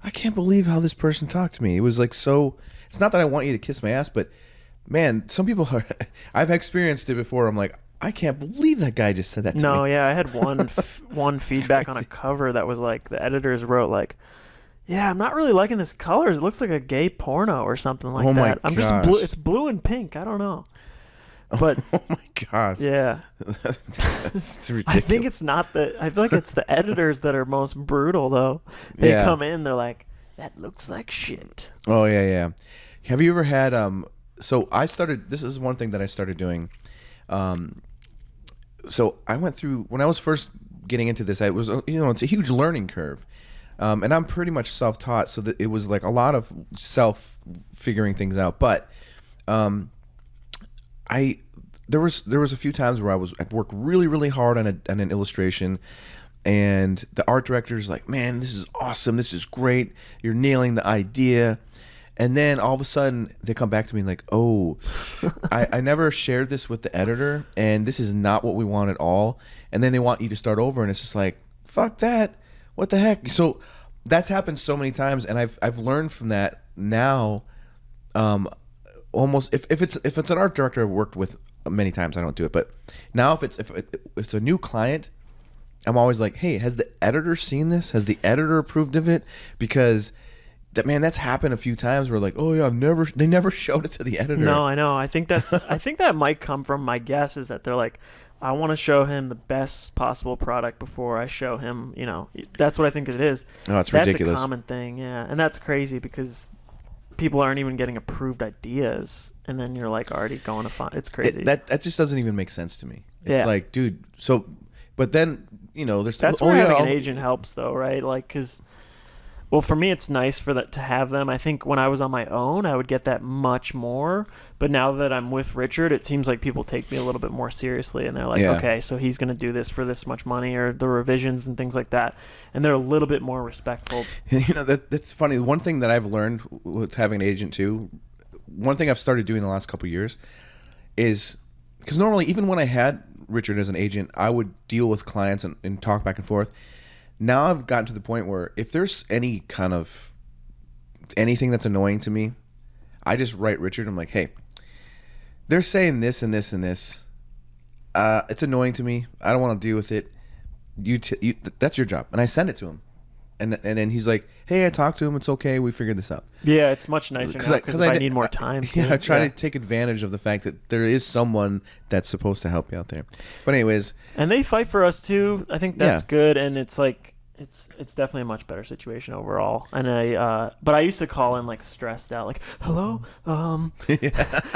I can't believe how this person talked to me. It was like so. It's not that I want you to kiss my ass, but man, some people are. I've experienced it before. I'm like, I can't believe that guy just said that to me. No, yeah, I had one feedback on a cover that was like the editors wrote like, yeah, I'm not really liking this colors. It looks like a gay porno or something like that. I'm just blue. It's blue and pink. I don't know. But oh my gosh. Yeah. That's ridiculous. I think it's not I feel like it's the editors that are most brutal though. They come in, they're like, that looks like shit. Oh yeah. Have you ever had so this is one thing that I started doing. So I went through, when I was first getting into this, it's a huge learning curve. And I'm pretty much self-taught, so that it was like a lot of figuring things out. But there was a few times where I'd work really, really hard on an illustration, and the art director's like, man, this is awesome, this is great, you're nailing the idea. And then all of a sudden they come back to me like, oh, I never shared this with the editor, and this is not what we want at all. And then they want you to start over, and it's just like, fuck that. What the heck? So that's happened so many times, and I've learned from that now. almost if it's an art director I've worked with many times, I don't do it. But now if it's a new client, I'm always like, hey, has the editor seen this? Has the editor approved of it? Because that's happened a few times where like, oh yeah, they never showed it to the editor. No, I know. I think that might come from, my guess is that they're like, I want to show him the best possible product before I show him, that's what I think it is. Oh, it's ridiculous. That's a common thing, yeah. And that's crazy because people aren't even getting approved ideas, and then you're like already going to find. It's crazy. That just doesn't even make sense to me. It's like, dude, but then, there's... That's where having an agent helps though, right? Like, because... Well, for me, it's nice to have them. I think when I was on my own, I would get that much more. But now that I'm with Richard, it seems like people take me a little bit more seriously. And they're like, okay, so he's going to do this for this much money, or the revisions and things like that. And they're a little bit more respectful. That's funny. One thing that I've learned with having an agent too, one thing I've started doing the last couple of years is, because normally even when I had Richard as an agent, I would deal with clients and talk back and forth. Now I've gotten to the point where if there's any kind of anything that's annoying to me, I just write Richard. I'm like, hey, they're saying this and this and this. It's annoying to me. I don't want to deal with it. That's your job. And I send it to him. And then he's like, hey, I talked to him. It's okay. We figured this out. Yeah, it's much nicer now because I need more time. I try to take advantage of the fact that there is someone that's supposed to help you out there. But anyways. And they fight for us too. I think that's good. And it's like, it's definitely a much better situation overall. And but I used to call in like stressed out, like, hello, I'm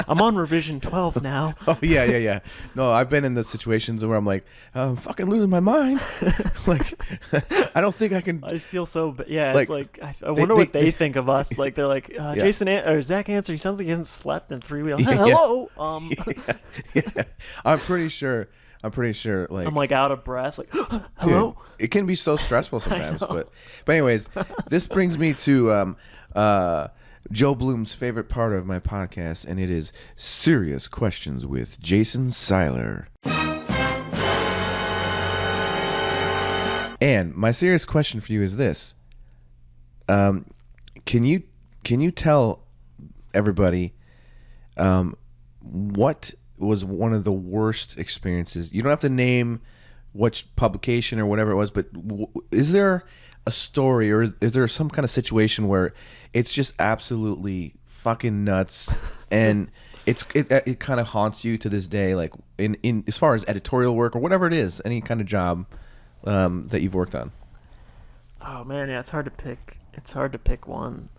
on revision 12 now. Oh yeah. No, I've been in those situations where I'm like, I'm fucking losing my mind. Like, I don't think I can. I feel so, yeah. Like, it's like I wonder what they think of us. Like they're like, Jason or Zach Answer. He sounds like he hasn't slept in 3 weeks. Hello. Yeah. I'm pretty sure. Like, I'm like out of breath. Like, hello. Dude, it can be so stressful sometimes. But anyways, this brings me to Joe Bloom's favorite part of my podcast, and it is Serious Questions with Jason Seiler. And my serious question for you is this: can you tell everybody what was one of the worst experiences? You don't have to name which publication or whatever it was, but is there a story or is there some kind of situation where it's just absolutely fucking nuts and it kind of haunts you to this day, like in as far as editorial work or whatever it is, any kind of job that you've worked on? Oh man, yeah, it's hard to pick one.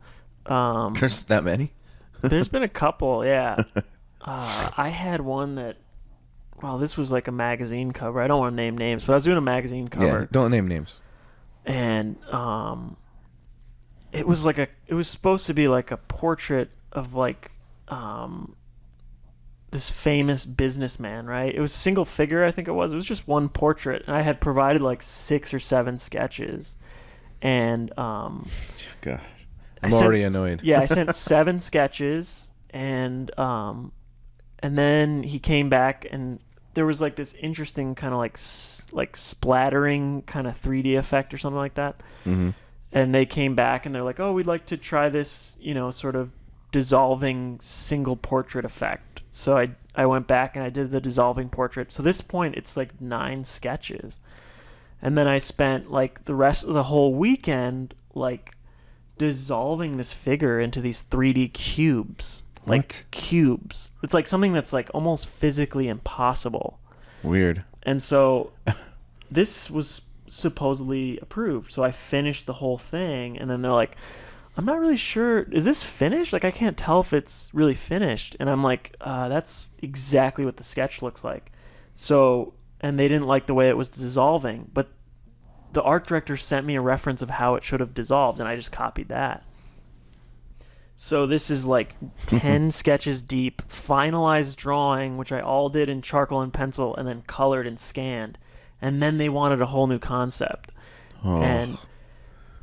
There's that many? There's been a couple, yeah. I had one that, well, this was like a magazine cover. I don't want to name names, but I was doing a magazine cover. Yeah, don't name names. And it was supposed to be like a portrait of like this famous businessman, right? It was single figure, I think it was. It was just one portrait, and I had provided like 6 or 7 sketches, and God, I'm already annoyed. Yeah, I sent 7 sketches, and then he came back, and there was like this interesting kind of like splattering kind of 3D effect or something like that. Mm-hmm. And they came back and they're like, oh, we'd like to try this, sort of dissolving single portrait effect. So I went back and I did the dissolving portrait. So this point, it's like 9 sketches. And then I spent like the rest of the whole weekend like dissolving this figure into these 3D cubes. Like cubes. It's like something that's like almost physically impossible. Weird. And so this was supposedly approved. So I finished the whole thing, and then they're like, I'm not really sure. Is this finished? Like, I can't tell if it's really finished. And I'm like, that's exactly what the sketch looks like. So, and they didn't like the way it was dissolving, but the art director sent me a reference of how it should have dissolved, and I just copied that. So this is like 10 sketches deep, finalized drawing, which I all did in charcoal and pencil, and then colored and scanned. And then they wanted a whole new concept. Oh. And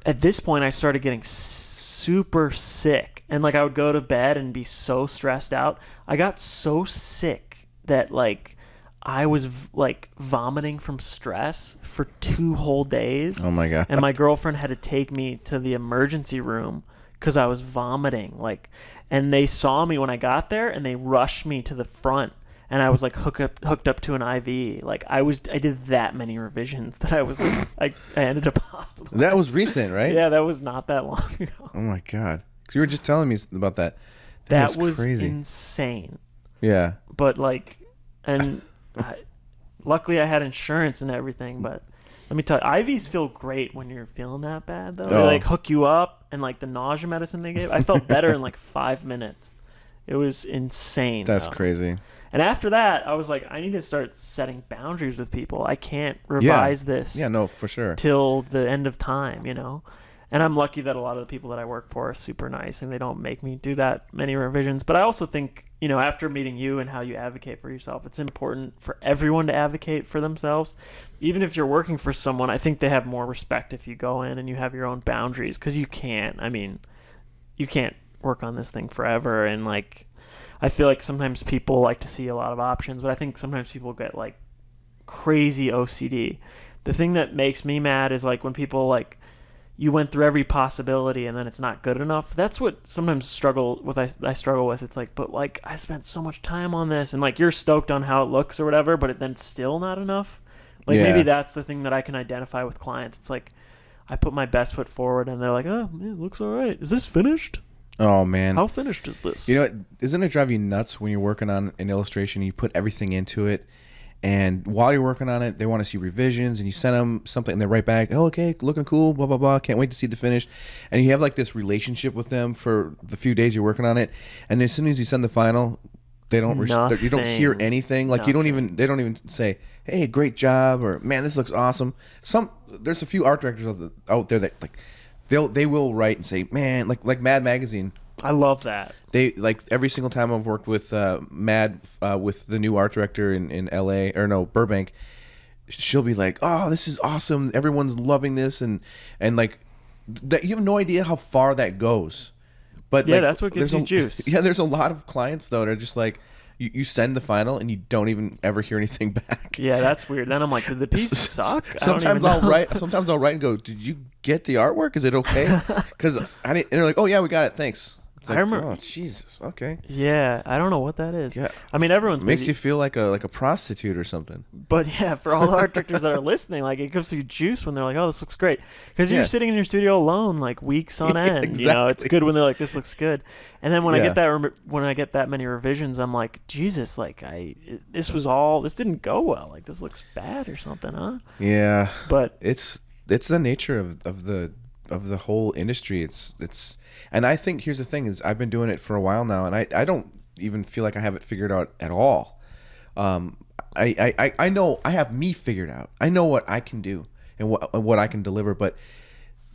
at this point, I started getting super sick. And like I would go to bed and be so stressed out. I got so sick that like I was like vomiting from stress for 2 whole days. Oh my God. And my girlfriend had to take me to the emergency room because I was vomiting. Like, and they saw me when I got there, and they rushed me to the front. And I was like hooked up to an IV. Like I did that many revisions that I was I ended up hospitalized. That was recent, right? Yeah, that was not that long ago. Oh my God. Because you were just telling me about that. That was crazy. insane. Yeah. But like, and luckily I had insurance and everything. But let me tell you, IVs feel great when you're feeling that bad though. They like hook you up, and like the nausea medicine they gave, I felt better in like 5 minutes. It was insane. That's crazy. And after that, I was like, I need to start setting boundaries with people. I can't revise this. Yeah, no, for sure. Till the end of time, you know? And I'm lucky that a lot of the people that I work for are super nice and they don't make me do that many revisions. But I also think, you know, after meeting you and how you advocate for yourself, it's important for everyone to advocate for themselves. Even if you're working for someone, I think they have more respect if you go in and you have your own boundaries, because you can't work on this thing forever. And like, I feel like sometimes people like to see a lot of options, but I think sometimes people get like crazy OCD. The thing that makes me mad is like when people like, you went through every possibility and then it's not good enough. That's what sometimes I struggle with. It's like, but like I spent so much time on this, and like you're stoked on how it looks or whatever, but then still not enough. Like maybe that's the thing that I can identify with clients. It's like I put my best foot forward and they're like, oh, man, it looks all right. Is this finished? Oh man, how finished is this? You know what, isn't it drive you nuts when you're working on an illustration, you put everything into it, and while you're working on it they want to see revisions, and you send them something and they write back, oh okay, looking cool, blah blah blah, can't wait to see the finish. And you have like this relationship with them for the few days you're working on it, and as soon as you send the final, they don't you don't hear anything. Like they don't even say, hey, great job, or man, this looks awesome. There's a few art directors out there that like they will write and say, man, like Mad Magazine. I love that. They like every single time I've worked with Mad with the new art director in LA, or no, Burbank, she'll be like, oh, this is awesome, everyone's loving this, and like that, you have no idea how far that goes. But yeah, like, that's what gives you juice. Yeah, there's a lot of clients though that are just like, you send the final and you don't even ever hear anything back. Yeah, that's weird. Then I'm like, did the piece suck? Sometimes I'll write and go, did you get the artwork? Is it okay? Because I didn't. And they're like, oh yeah, we got it, thanks. It's like, I remember. Oh Jesus, okay. Yeah, I don't know what that is. Yeah, I mean, everyone's makes busy. you feel like a prostitute or something. But yeah, for all the art directors that are listening, like it gives you juice when they're like, oh, this looks great, because you're sitting in your studio alone like weeks on end. Exactly. You know, it's good when they're like, this looks good, and then when I get that many revisions, I'm like, Jesus, like this didn't go well. Like this looks bad or something, huh? Yeah, but it's the nature of the whole industry. It's and I think here's the thing is I've been doing it for a while now, and I don't even feel like I have it figured out at all. I know I have me figured out. I know what I can do and what I can deliver, but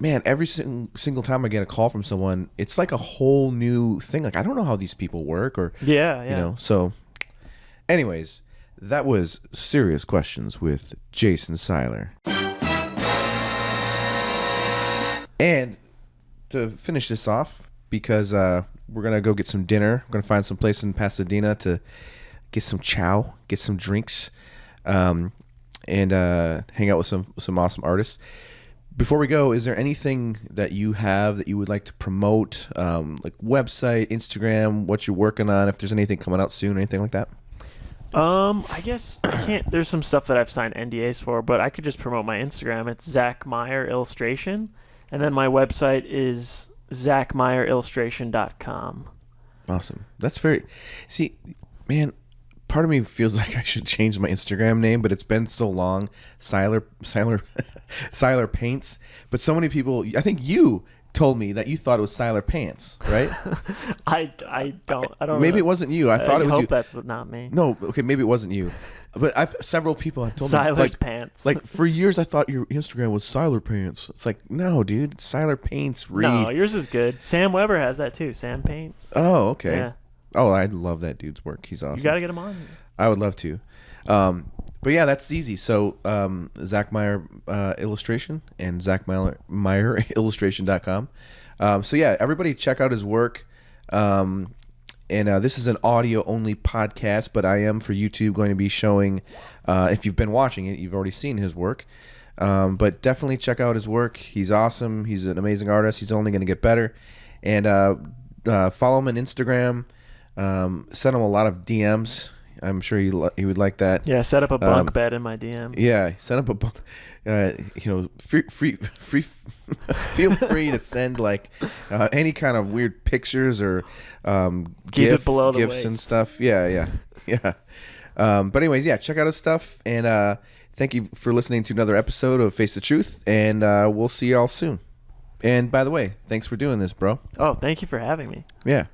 man, every single time I get a call from someone, it's like a whole new thing. Like I don't know how these people work, or you know. So anyways, that was Serious Questions with Jason Seiler. And to finish this off, because we're going to go get some dinner. We're going to find some place in Pasadena to get some chow, get some drinks, and hang out with some awesome artists. Before we go, is there anything that you have that you would like to promote, like website, Instagram, what you're working on, if there's anything coming out soon or anything like that? I guess I can't. There's some stuff that I've signed NDAs for, but I could just promote my Instagram. It's Zach Meyer Illustration. And then my website is zachmeyerillustration.com. Awesome. That's very... See, man, part of me feels like I should change my Instagram name, but it's been so long. Seiler Paints. But so many people... I think you told me that you thought it was Seiler Pants, right? I don't maybe know. It wasn't you. I thought it was you. I hope that's not me. No, okay, maybe it wasn't you. But several people have told Seiler's me, like, Pants. Like for years, I thought your Instagram was Seiler Pants. It's like, no, dude, it's Seiler Paints. No, yours is good. Sam Weber has that too. Sam Paints. Oh, okay. Yeah. Oh, I love that dude's work. He's awesome. You gotta get him on. I would love to. But yeah, that's easy. So Zach Meyer Illustration and Zach Meyer Illustration.com. So yeah, everybody check out his work. And this is an audio-only podcast, but I am for YouTube going to be showing, if you've been watching it, you've already seen his work. But definitely check out his work. He's awesome. He's an amazing artist. He's only going to get better. And follow him on Instagram. Send him a lot of DMs. I'm sure he would like that. Yeah, set up a bunk bed in my DM. Yeah, send up a bunk. Free. Feel free to send like any kind of weird pictures or It below the gifts waist. and stuff. Yeah. But anyways, yeah, check out his stuff, and thank you for listening to another episode of Face the Truth, and we'll see y'all soon. And by the way, thanks for doing this, bro. Oh, thank you for having me. Yeah.